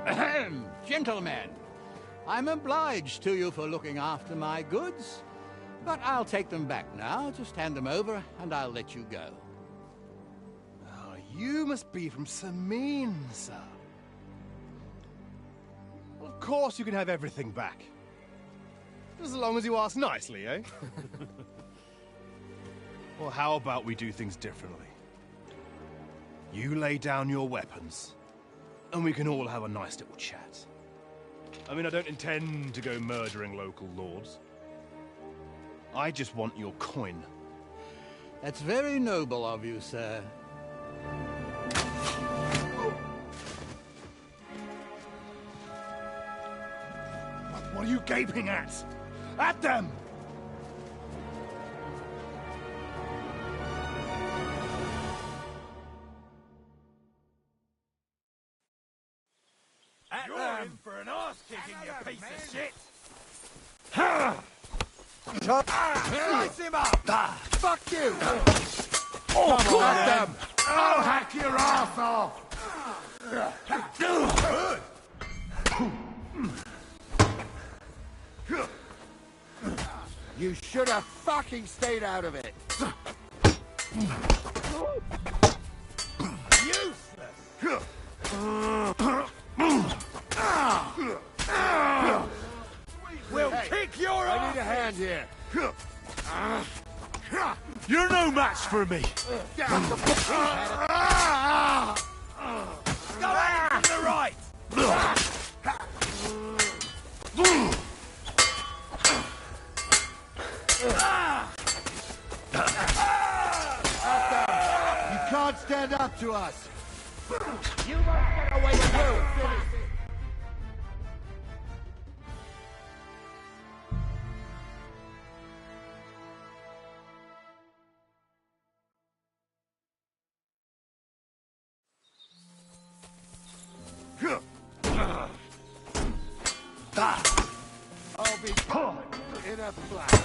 Ahem, gentlemen, I'm obliged to you for looking after my goods, but I'll take them back now. Just hand them over, and I'll let you go. Oh, you must be from Samin, sir. Well, of course you can have everything back. As long as you ask nicely, eh? Well, how about we do things differently? You lay down your weapons, and we can all have a nice little chat. I mean, I don't intend to go murdering local lords. I just want your coin. That's very noble of you, sir. What are you gaping at? At them! You're in for an arse kicking, you piece of shit! Slice him up! Fuck you! Oh, Come on, them! I'll hack your ass off! You should have fucking stayed out of it! Useless! We'll kick your ass! I need a hand here. You're no match for me! Go at it to the right! You can't stand up to us! You won't get away with you! I'll be in a flash.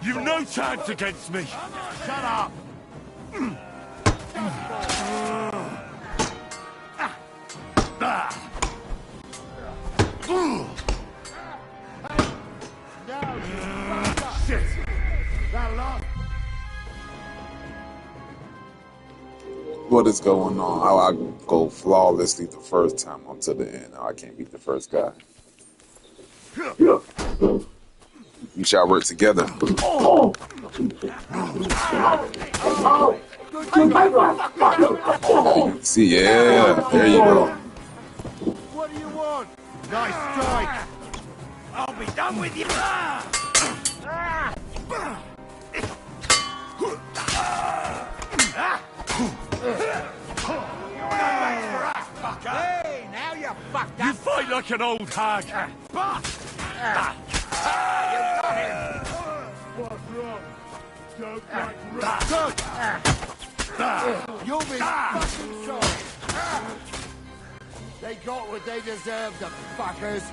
You've no chance against me! Shut up! Shit! That lot. What is going on? How I go flawlessly the first time until the end. How I can't beat the first guy. We shall work together. See, yeah, there you go. What do you want? Nice strike. I'll be done with you. Hey, now you fucked up. You fight like an old hag. You got him. What's wrong? Don't like good. You'll be fucking sorry. They got what they deserved, the fuckers.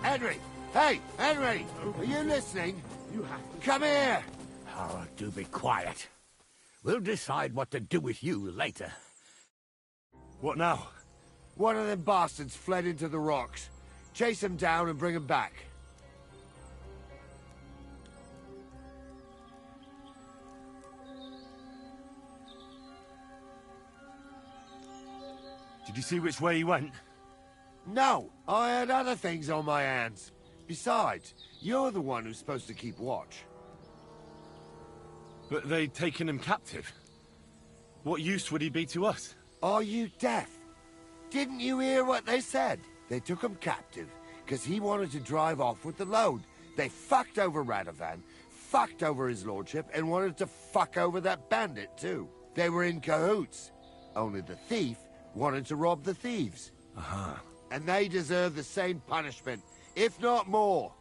Henry! Hey, Henry! Are you listening? You have to come here. Oh, do be quiet. We'll decide what to do with you later. What now? One of them bastards fled into the rocks. Chase him down and bring him back. Did you see which way he went? No, I had other things on my hands. Besides, you're the one who's supposed to keep watch. But they'd taken him captive. What use would he be to us? Are you deaf? Didn't you hear what they said? They took him captive because he wanted to drive off with the load. They fucked over Radovan, fucked over his lordship, and wanted to fuck over that bandit too. They were in cahoots. Only the thief wanted to rob the thieves. Uh-huh. And they deserve the same punishment, if not more.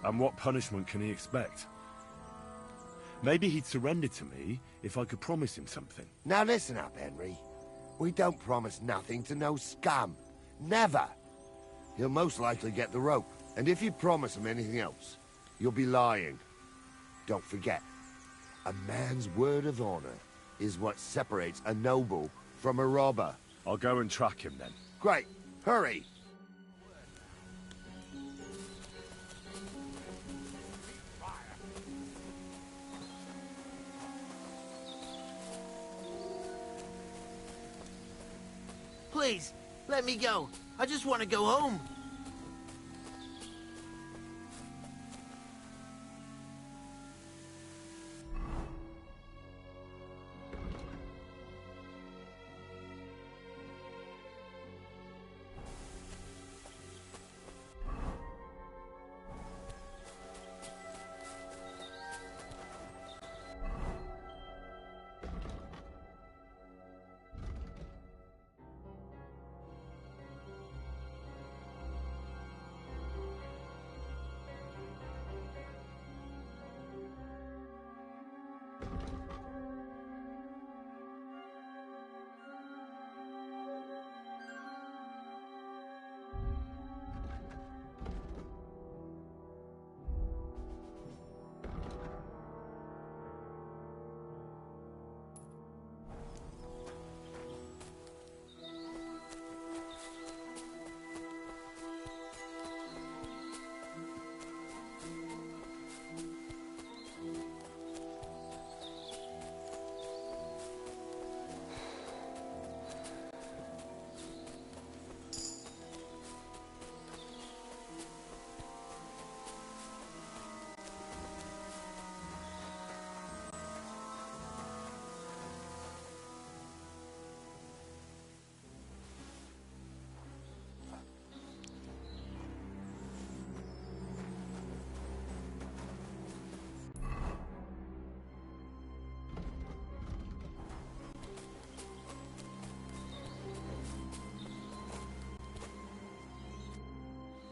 And what punishment can he expect? Maybe he'd surrender to me if I could promise him something. Now listen up, Henry. We don't promise nothing to no scum. Never. He'll most likely get the rope. And if you promise him anything else, you'll be lying. Don't forget, a man's word of honor is what separates a noble from a robber. I'll go and track him then. Great. Hurry. Please, let me go. I just want to go home.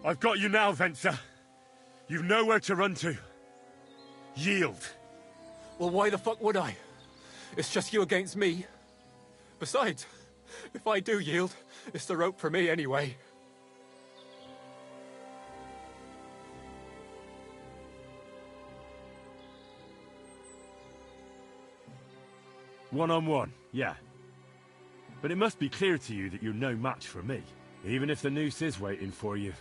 I've got you now, Venser. You've nowhere to run to. Yield. Well, why the fuck would I? It's just you against me. Besides, if I do yield, it's the rope for me anyway. One-on-one, yeah. But it must be clear to you that you're no match for me. Even if the noose is waiting for you,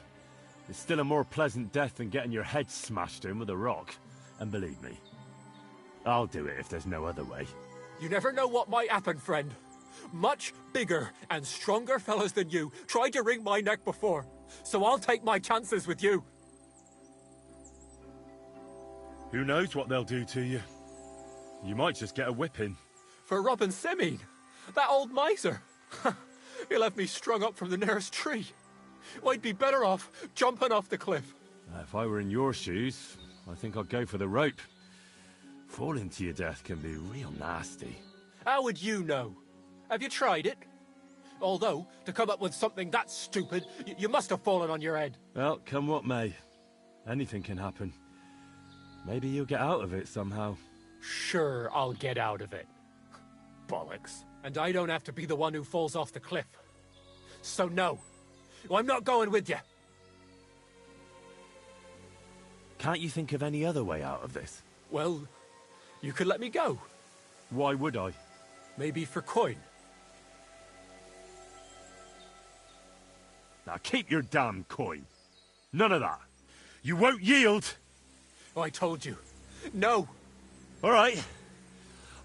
it's still a more pleasant death than getting your head smashed in with a rock. And believe me, I'll do it if there's no other way. You never know what might happen, friend. Much bigger and stronger fellas than you tried to wring my neck before, so I'll take my chances with you. Who knows what they'll do to you? You might just get a whipping. For robbing Semine, that old miser. He'll have me strung up from the nearest tree. I'd be better off jumping off the cliff. If I were in your shoes, I think I'd go for the rope. Falling to your death can be real nasty. How would you know? Have you tried it? Although, to come up with something that stupid, you must have fallen on your head. Well, come what may. Anything can happen. Maybe you'll get out of it somehow. Sure, I'll get out of it. Bollocks. And I don't have to be the one who falls off the cliff. So no, I'm not going with you. Can't you think of any other way out of this? Well, you could let me go. Why would I? Maybe for coin. Now keep your damn coin. None of that. You won't yield. Oh, I told you. No. All right.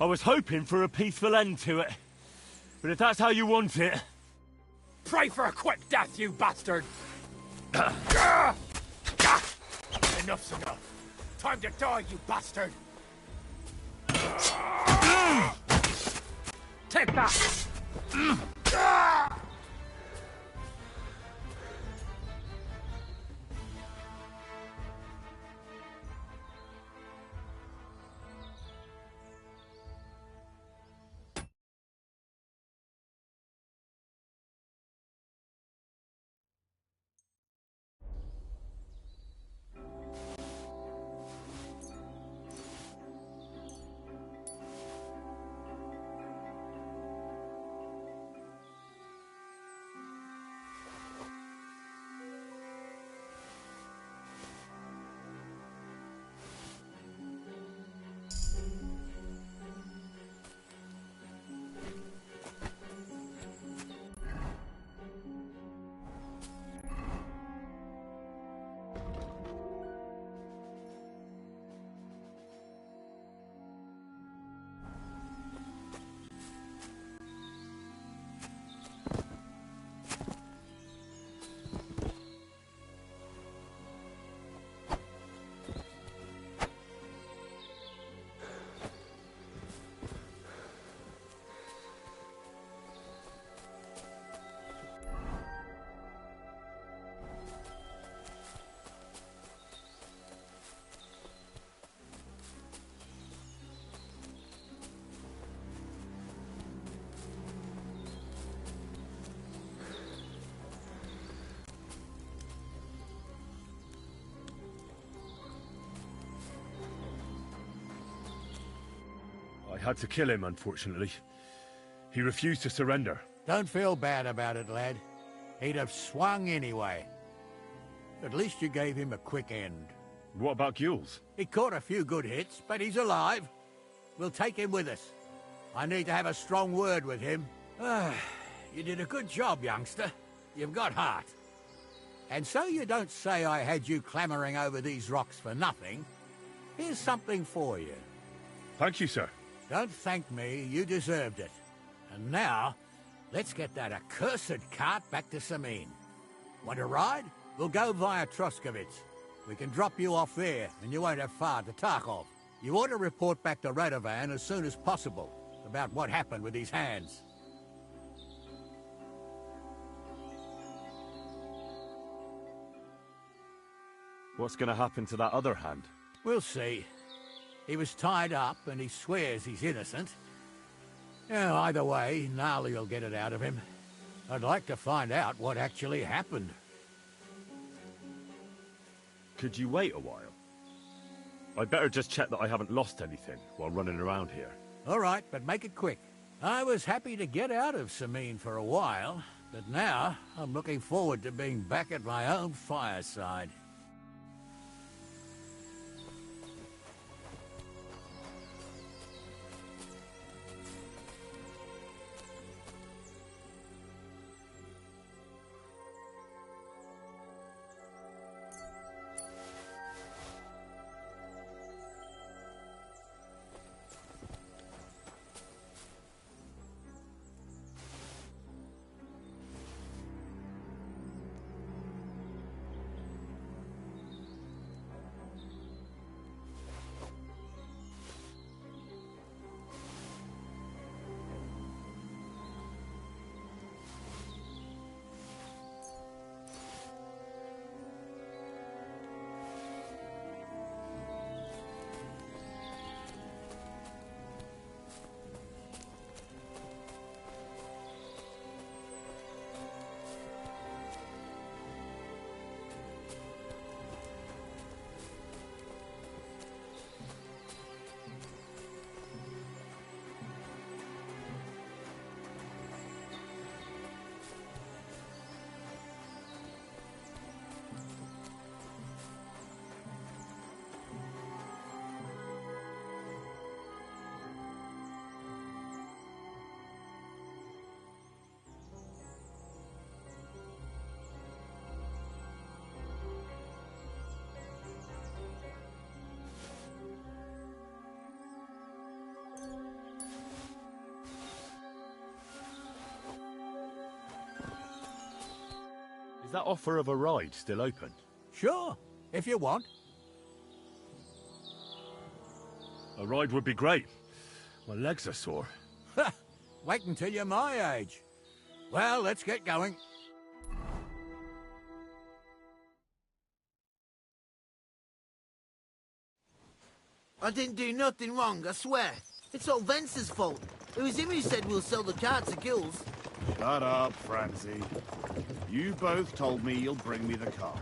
I was hoping for a peaceful end to it. But if that's how you want it... Pray for a quick death, you bastard! Enough's enough. Time to die, you bastard! Take that! I had to kill him, unfortunately. He refused to surrender. Don't feel bad about it, lad. He'd have swung anyway. At least you gave him a quick end. What about Gules? He caught a few good hits, but he's alive. We'll take him with us. I need to have a strong word with him. You did a good job, youngster. You've got heart. And so you don't say I had you clambering over these rocks for nothing. Here's something for you. Thank you, sir. Don't thank me, you deserved it. And now, let's get that accursed cart back to Semine. Want a ride? We'll go via Troskovitz. We can drop you off there, and you won't have far to Tarkov. You ought to report back to Radovan as soon as possible about what happened with his hands. What's going to happen to that other hand? We'll see. He was tied up, and he swears he's innocent. Yeah, either way, Gnarly will get it out of him. I'd like to find out what actually happened. Could you wait a while? I'd better just check that I haven't lost anything while running around here. All right, but make it quick. I was happy to get out of Sameen for a while, but now I'm looking forward to being back at my own fireside. Is that offer of a ride still open? Sure, if you want. A ride would be great. My legs are sore. Wait until you're my age. Well, let's get going. I didn't do nothing wrong, I swear. It's all Vince's fault. It was him who said we'll sell the car to Gills. Shut up, Francie. You both told me you'll bring me the cart.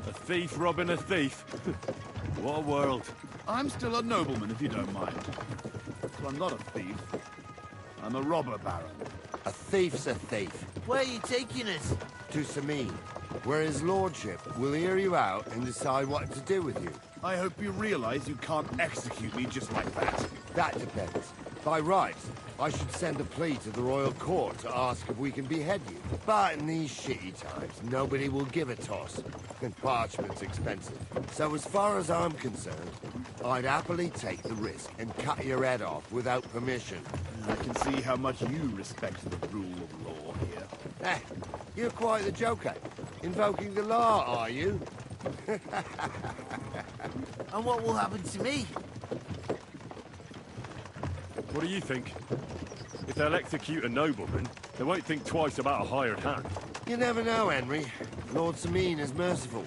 A thief robbing a thief. What a world. I'm still a nobleman, if you don't mind. So I'm not a thief. I'm a robber baron. A thief's a thief. Where are you taking us? To Sameen, where his lordship will hear you out and decide what to do with you. I hope you realize you can't execute me just like that. That depends. By rights, I should send a plea to the royal court to ask if we can behead you. But in these shitty times, nobody will give a toss. And parchment's expensive. So as far as I'm concerned, I'd happily take the risk and cut your head off without permission. I can see how much you respect the rule of law here. Eh, you're quite the joker. Invoking the law, are you? And what will happen to me? What do you think? If they'll execute a nobleman, they won't think twice about a hired hand. You never know, Henry. Lord Sameen is merciful.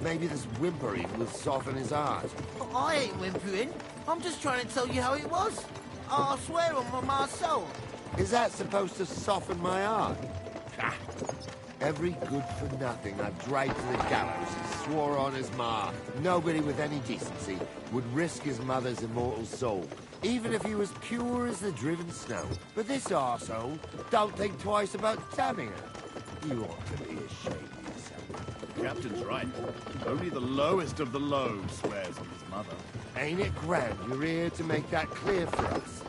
Maybe this whimpering will soften his heart. I ain't whimpering. I'm just trying to tell you how it was. I swear on my soul. Is that supposed to soften my heart? Ha! Every good-for-nothing I've dragged to the gallows and swore on his ma. Nobody with any decency would risk his mother's immortal soul, even if he was pure as the driven snow. But this arsehole don't think twice about damning her. You ought to be ashamed of yourself. Captain's right. Only the lowest of the low swears on his mother. Ain't it grand you're here to make that clear for us?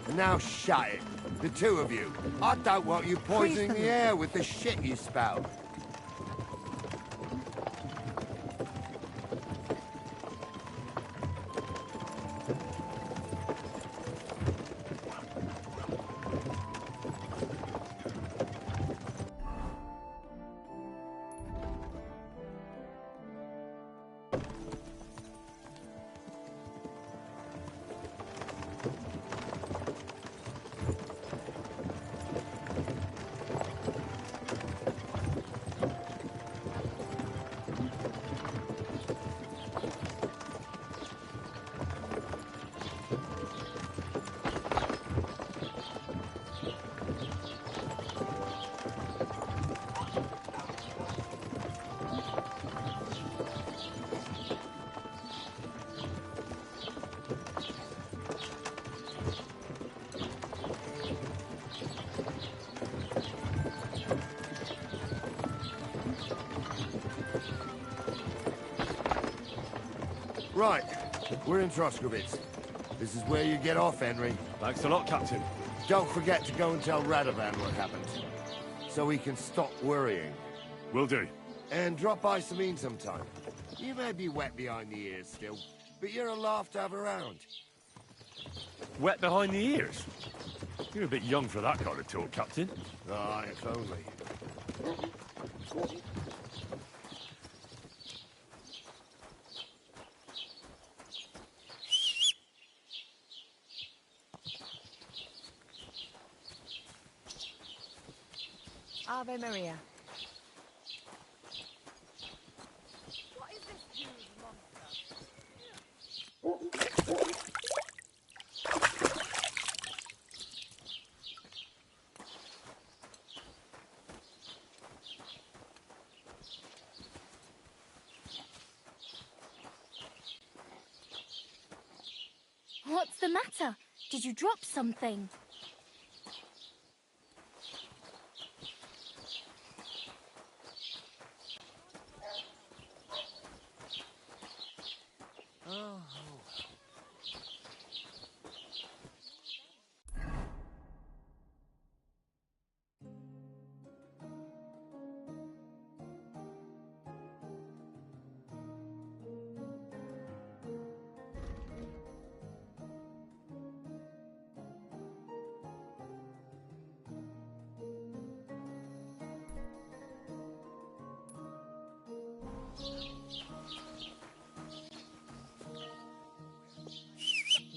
And now shut it. The two of you. I don't want you poisoning the air with the shit you spout. Right, we're in Troskovitz. This is where you get off, Henry. Thanks a lot, Captain. Don't forget to go and tell Radovan what happened, so he can stop worrying. Will do. And drop by Samine sometime. You may be wet behind the ears still, but you're a laugh to have around. Wet behind the ears? You're a bit young for that kind of talk, Captain. Ah, if only. Ave Maria. What is this huge monster? What's the matter? Did you drop something?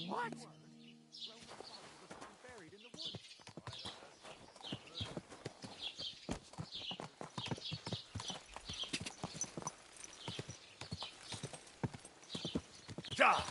What? Die!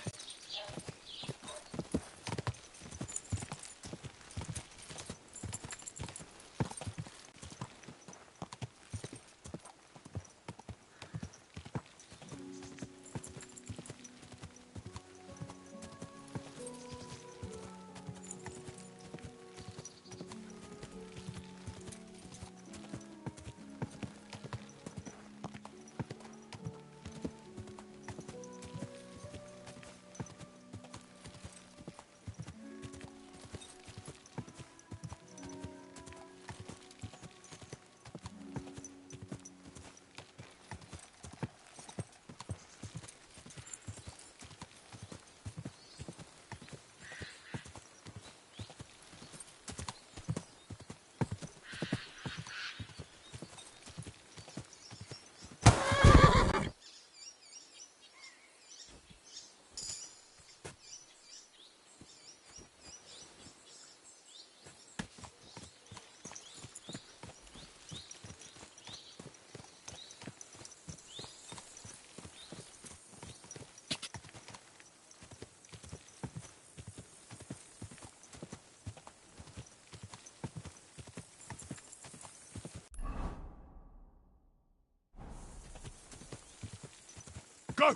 Go!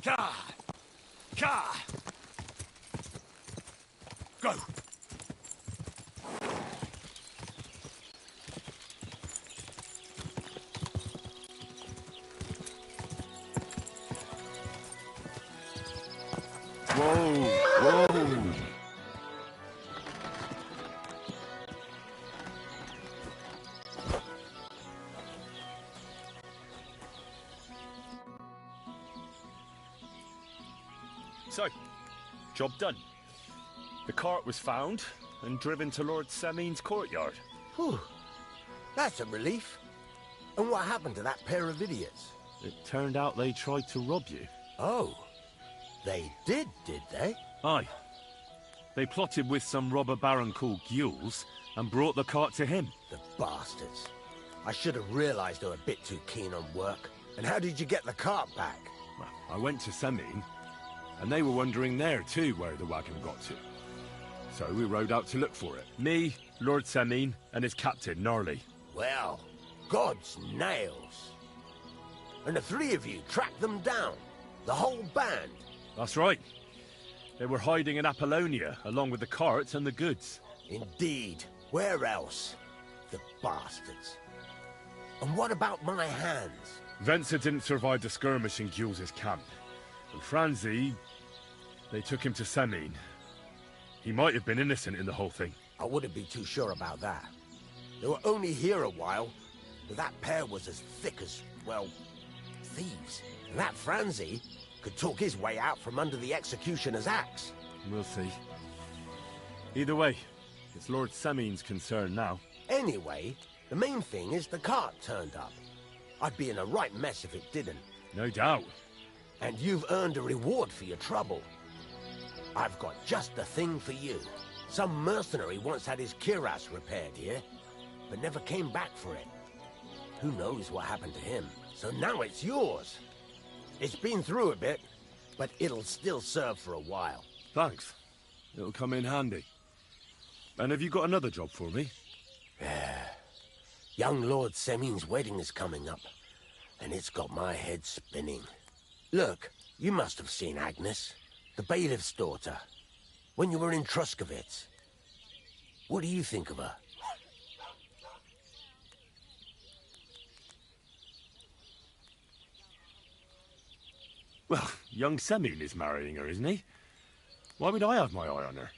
Ka! Ka! Go! Whoa! Whoa! So, job done. The cart was found and driven to Lord Semine's courtyard. Whew. That's a relief. And what happened to that pair of idiots? It turned out they tried to rob you. Oh. They did they? Aye. They plotted with some robber baron called Gules and brought the cart to him. The bastards. I should have realized they were a bit too keen on work. And how did you get the cart back? Well, I went to Semine, and they were wondering there too where the wagon got to. So we rode out to look for it. Me, Lord Semine, and his captain, Gnarly. Well, God's nails. And the three of you tracked them down? The whole band? That's right. They were hiding in Apollonia, along with the cart and the goods. Indeed. Where else? The bastards. And what about my hands? Venser didn't survive the skirmish in Gules's camp. And Franzi, they took him to Semine. He might have been innocent in the whole thing. I wouldn't be too sure about that. They were only here a while, but that pair was as thick as, well, thieves. And that Franzi could talk his way out from under the executioner's axe. We'll see. Either way, it's Lord Semine's concern now. Anyway, the main thing is the cart turned up. I'd be in a right mess if it didn't. No doubt. And you've earned a reward for your trouble. I've got just the thing for you. Some mercenary once had his cuirass repaired here, but never came back for it. Who knows what happened to him? So now it's yours. It's been through a bit, but it'll still serve for a while. Thanks. It'll come in handy. And have you got another job for me? Young Lord Semine's wedding is coming up, and it's got my head spinning. Look, you must have seen Agnes, the bailiff's daughter, when you were in Truskovitz. What do you think of her? Well, young Semine is marrying her, isn't he? Why would I have my eye on her?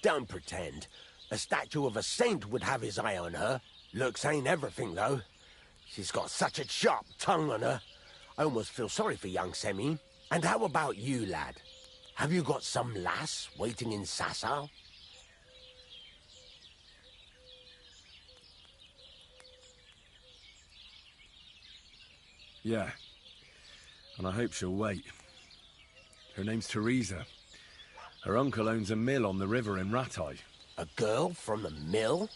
Don't pretend. A statue of a saint would have his eye on her. Looks ain't everything, though. She's got such a sharp tongue on her. I almost feel sorry for young Semine. And how about you, lad? Have you got some lass waiting in Sasau? Yeah. And I hope she'll wait. Her name's Teresa. Her uncle owns a mill on the river in Ratai. A girl from the mill?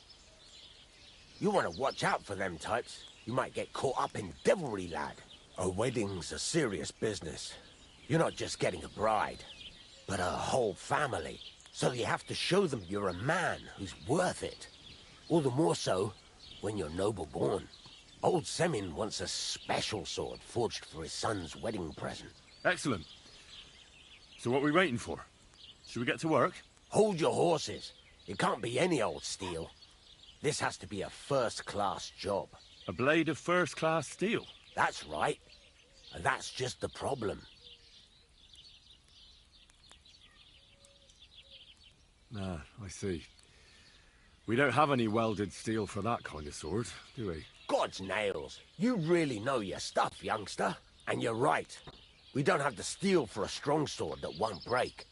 You want to watch out for them types. You might get caught up in devilry, lad. A wedding's a serious business. You're not just getting a bride, but a whole family. So you have to show them you're a man who's worth it. All the more so when you're noble-born. Old Semine wants a special sword forged for his son's wedding present. Excellent. So what are we waiting for? Should we get to work? Hold your horses. It can't be any old steel. This has to be a first-class job. A blade of first-class steel? That's right. And that's just the problem. Ah, I see. We don't have any welded steel for that kind of sword, do we? God's nails. You really know your stuff, youngster. And you're right. We don't have the steel for a strong sword that won't break.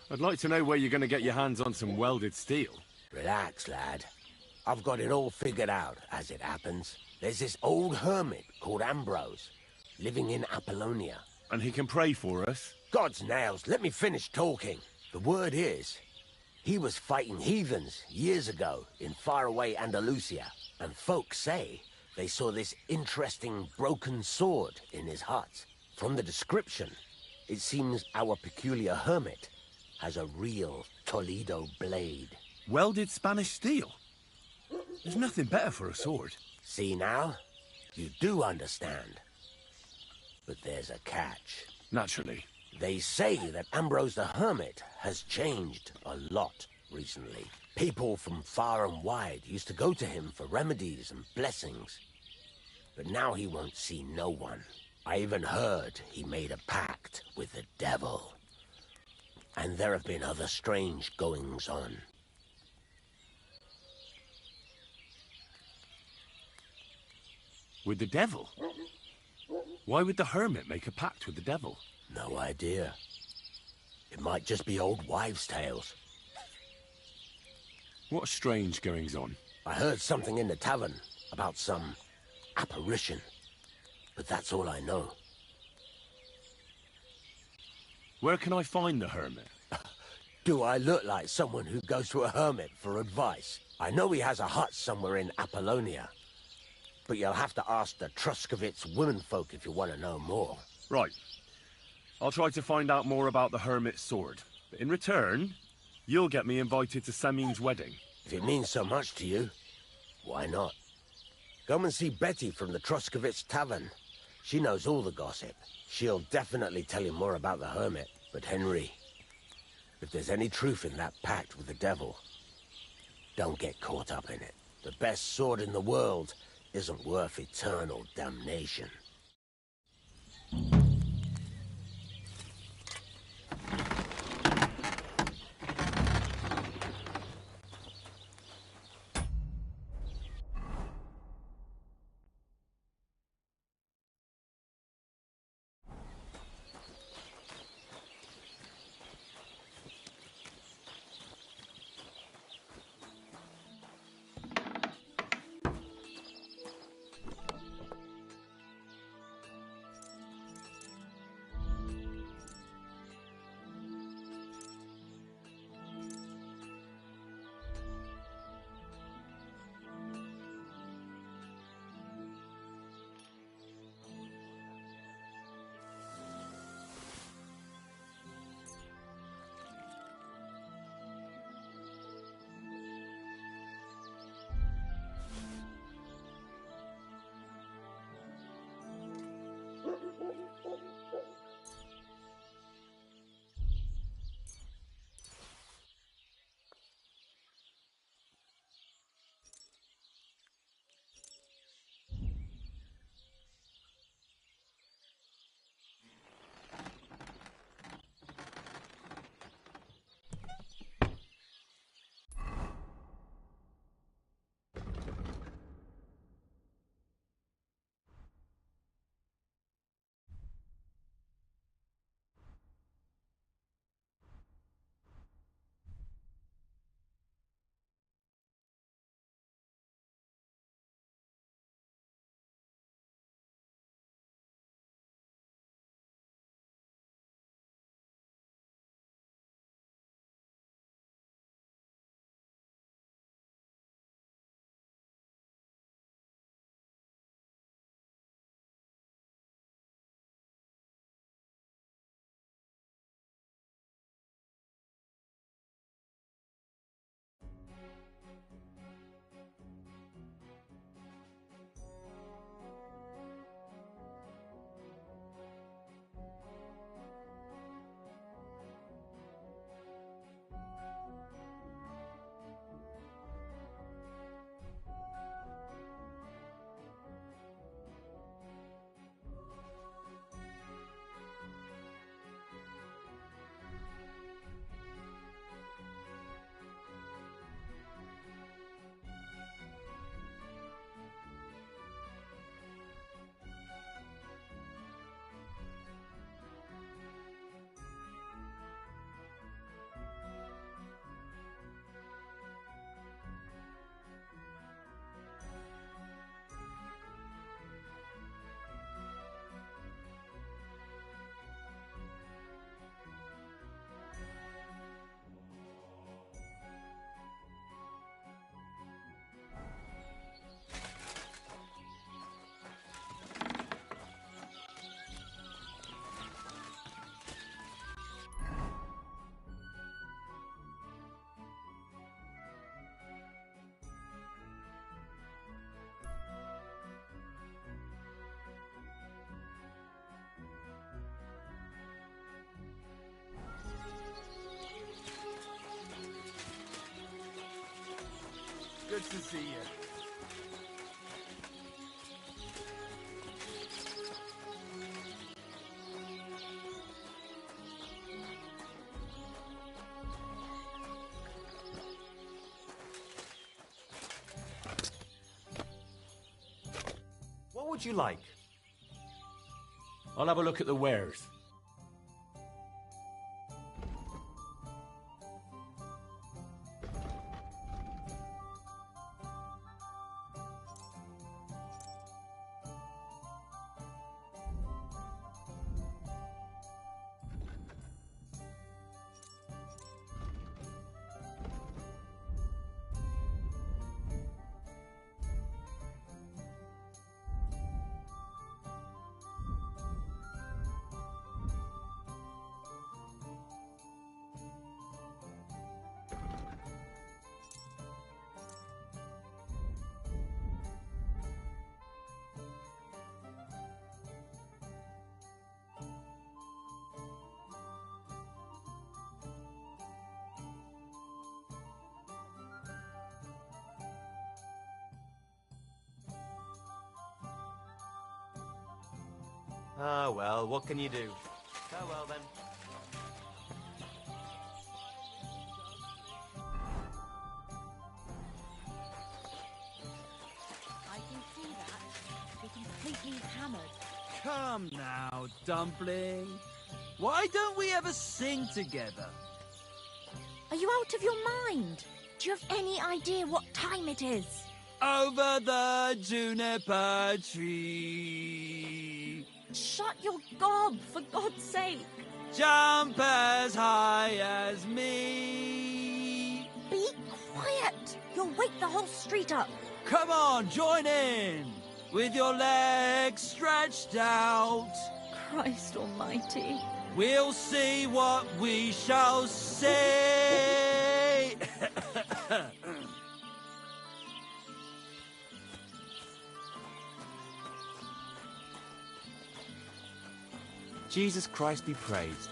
I'd like to know where you're going to get your hands on some welded steel. Relax, lad. I've got it all figured out, as it happens. There's this old hermit called Ambrose, living in Apollonia. And he can pray for us? God's nails, let me finish talking. The word is, he was fighting heathens years ago in faraway Andalusia, and folks say they saw this interesting broken sword in his hut. From the description, it seems our peculiar hermit has a real Toledo blade. Welded Spanish steel? There's nothing better for a sword. See now? You do understand. But there's a catch. Naturally. They say that Ambrose the Hermit has changed a lot recently. People from far and wide used to go to him for remedies and blessings. But now he won't see no one. I even heard he made a pact with the devil. And there have been other strange goings-on. With the devil? Why would the hermit make a pact with the devil? No idea. It might just be old wives' tales. What strange goings-on? I heard something in the tavern about some apparition. But that's all I know. Where can I find the hermit? Do I look like someone who goes to a hermit for advice? I know he has a hut somewhere in Apollonia. But you'll have to ask the Truskovitz womenfolk if you want to know more. Right. I'll try to find out more about the hermit's sword. But in return, you'll get me invited to Semine's wedding. If it means so much to you, why not? Come and see Betty from the Truskovitz Tavern. She knows all the gossip. She'll definitely tell him more about the hermit. But Henry, if there's any truth in that pact with the devil, don't get caught up in it. The best sword in the world isn't worth eternal damnation. Good to see you. What would you like? I'll have a look at the wares. Ah, well, what can you do? Farewell, then. I can see that. You're completely hammered. Come now, Dumpling. Why don't we ever sing together? Are you out of your mind? Do you have any idea what time it is? Over the juniper tree. Shut your gob, for God's sake. Jump as high as me. Be quiet. You'll wake the whole street up. Come on, join in. With your legs stretched out. Christ almighty. We'll see what we shall say. Jesus Christ be praised.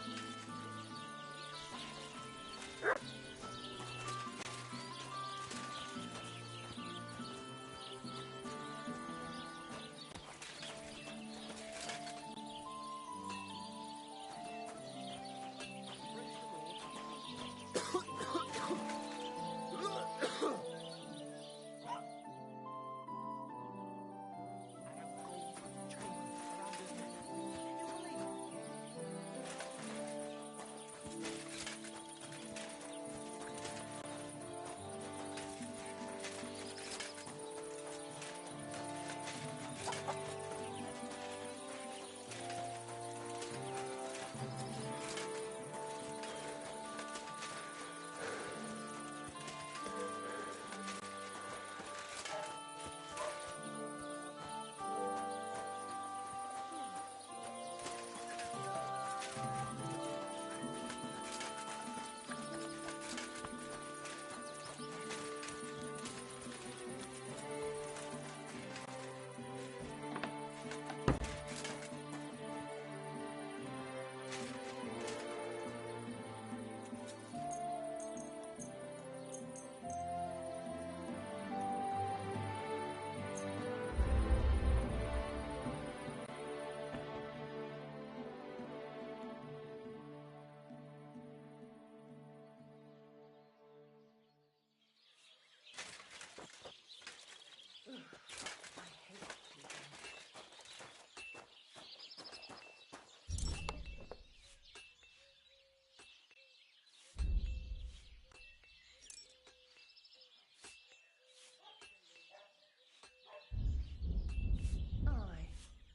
Aye,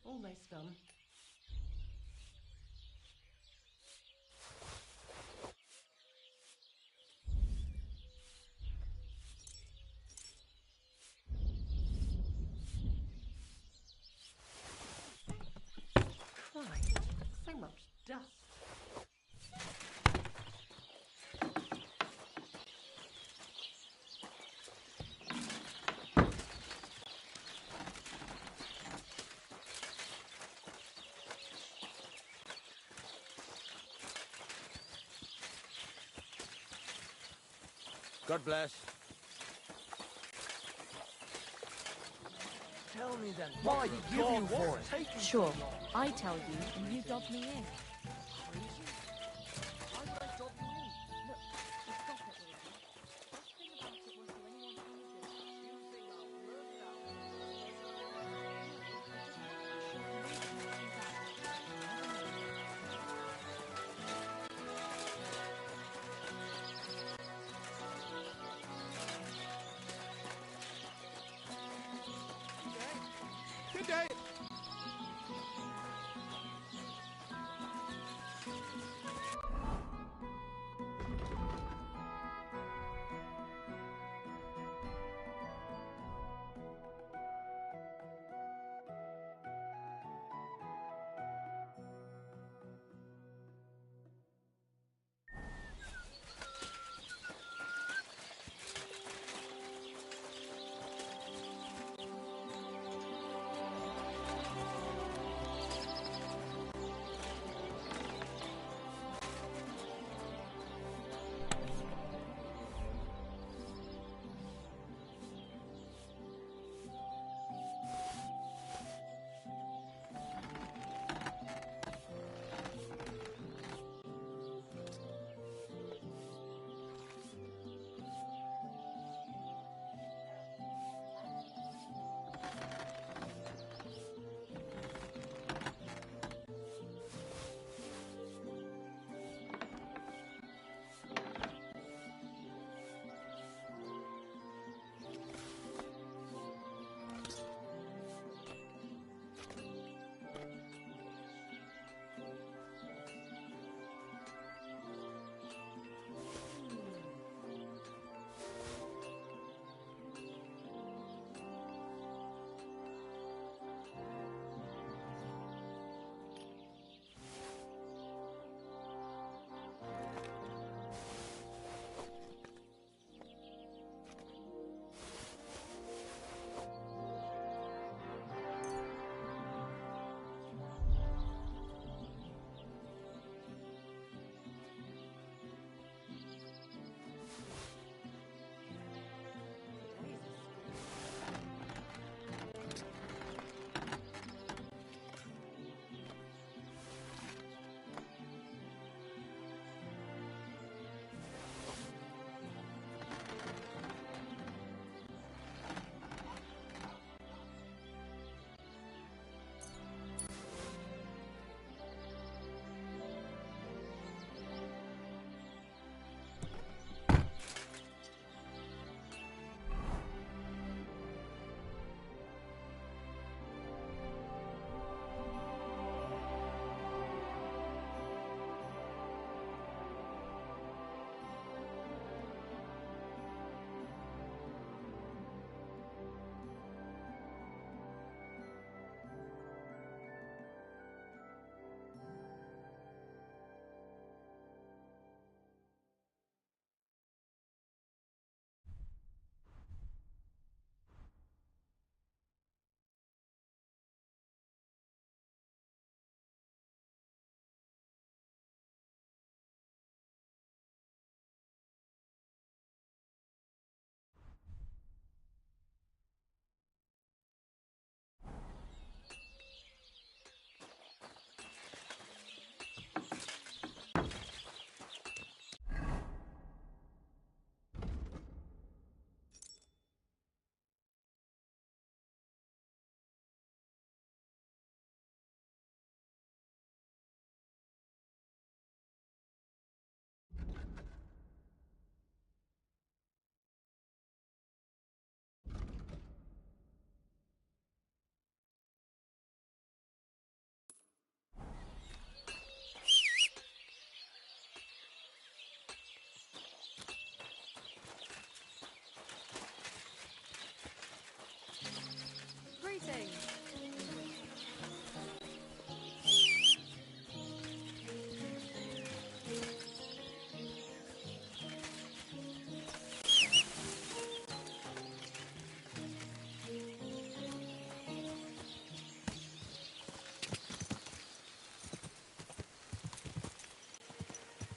almost done. Christ, so much dust. God bless. Tell me then, why did you give you for it? Sure, I tell you and you dob me in. Good day.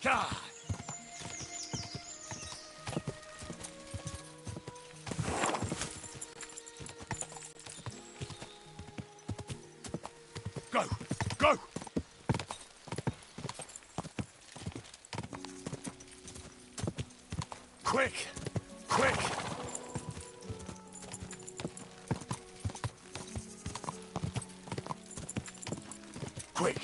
God! Go! Go! Quick! Quick! Quick!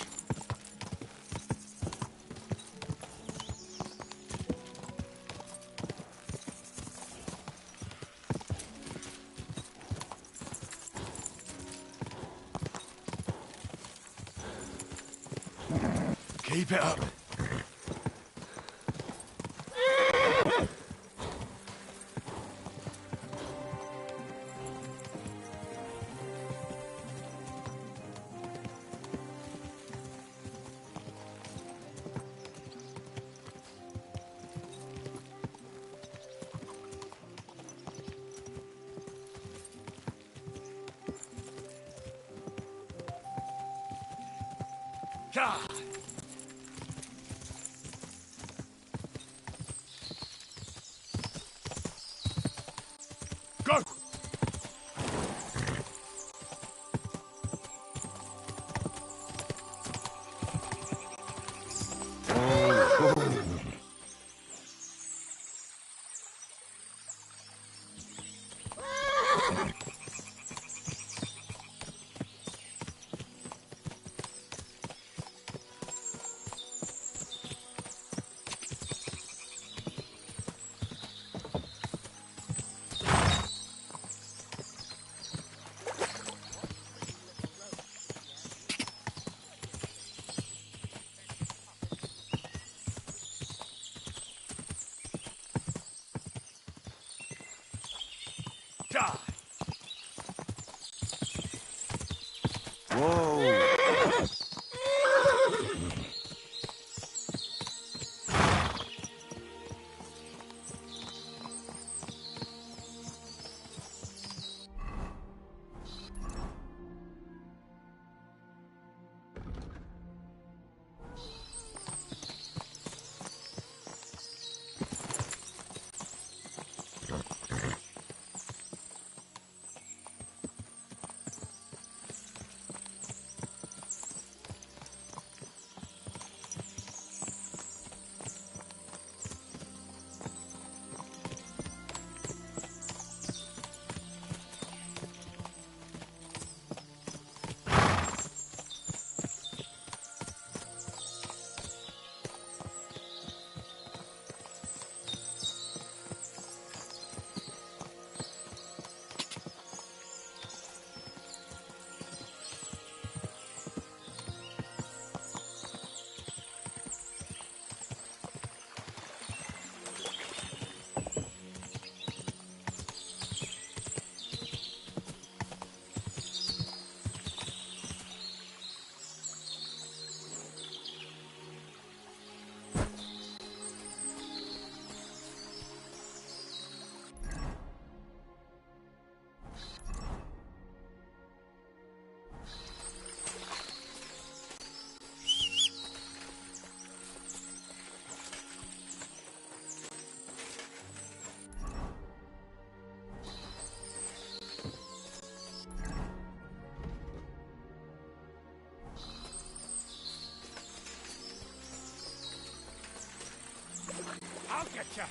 Keep it up. God! Go! God! Whoa! I'll get you!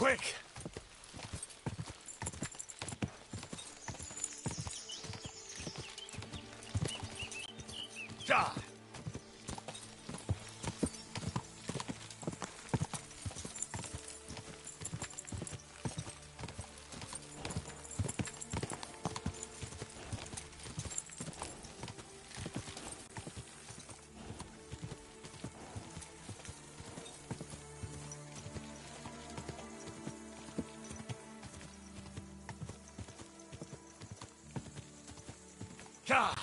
Quick! God! God!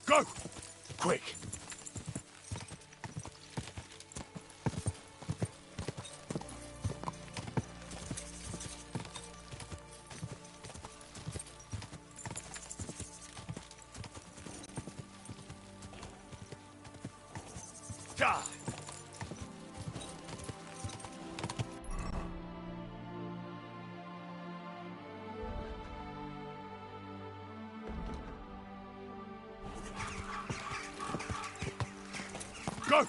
Go! Quick! God! Go!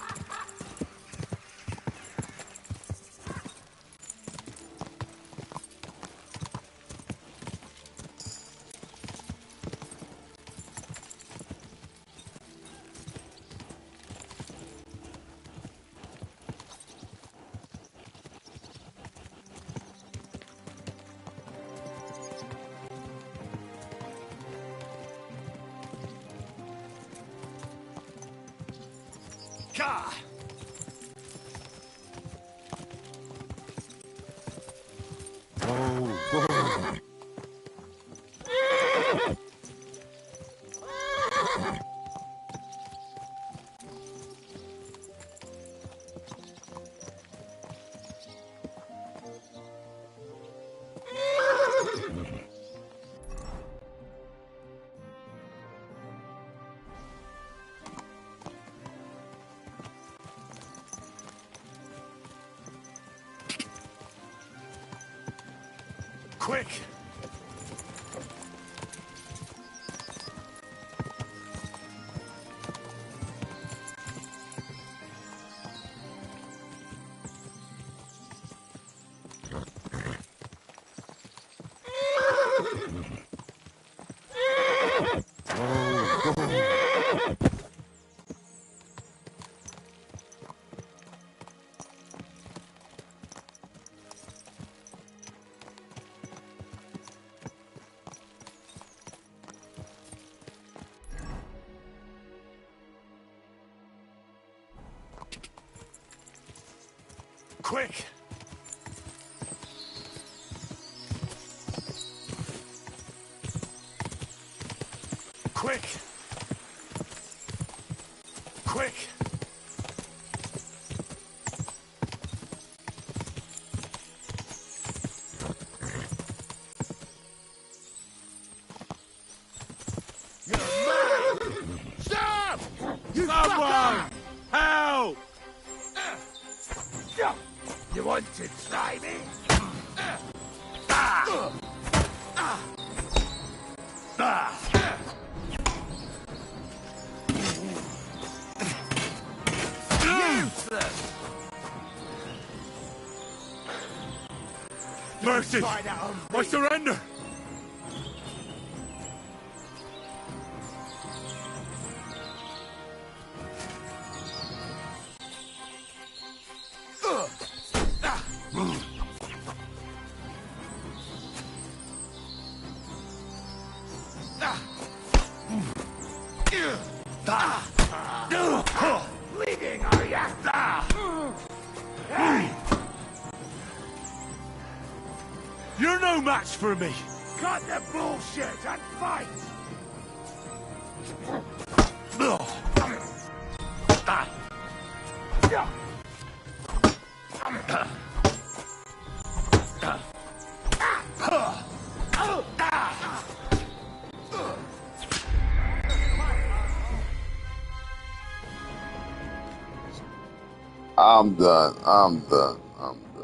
God! Oh, Quick! Quick! Quick! Quick! You're mad! Stop! You Someone! Help! you want to try me? Mercy! I surrender! Bleeding, are ya? You're no match for me! Cut the bullshit and fight! I'm done. I'm done. I'm done.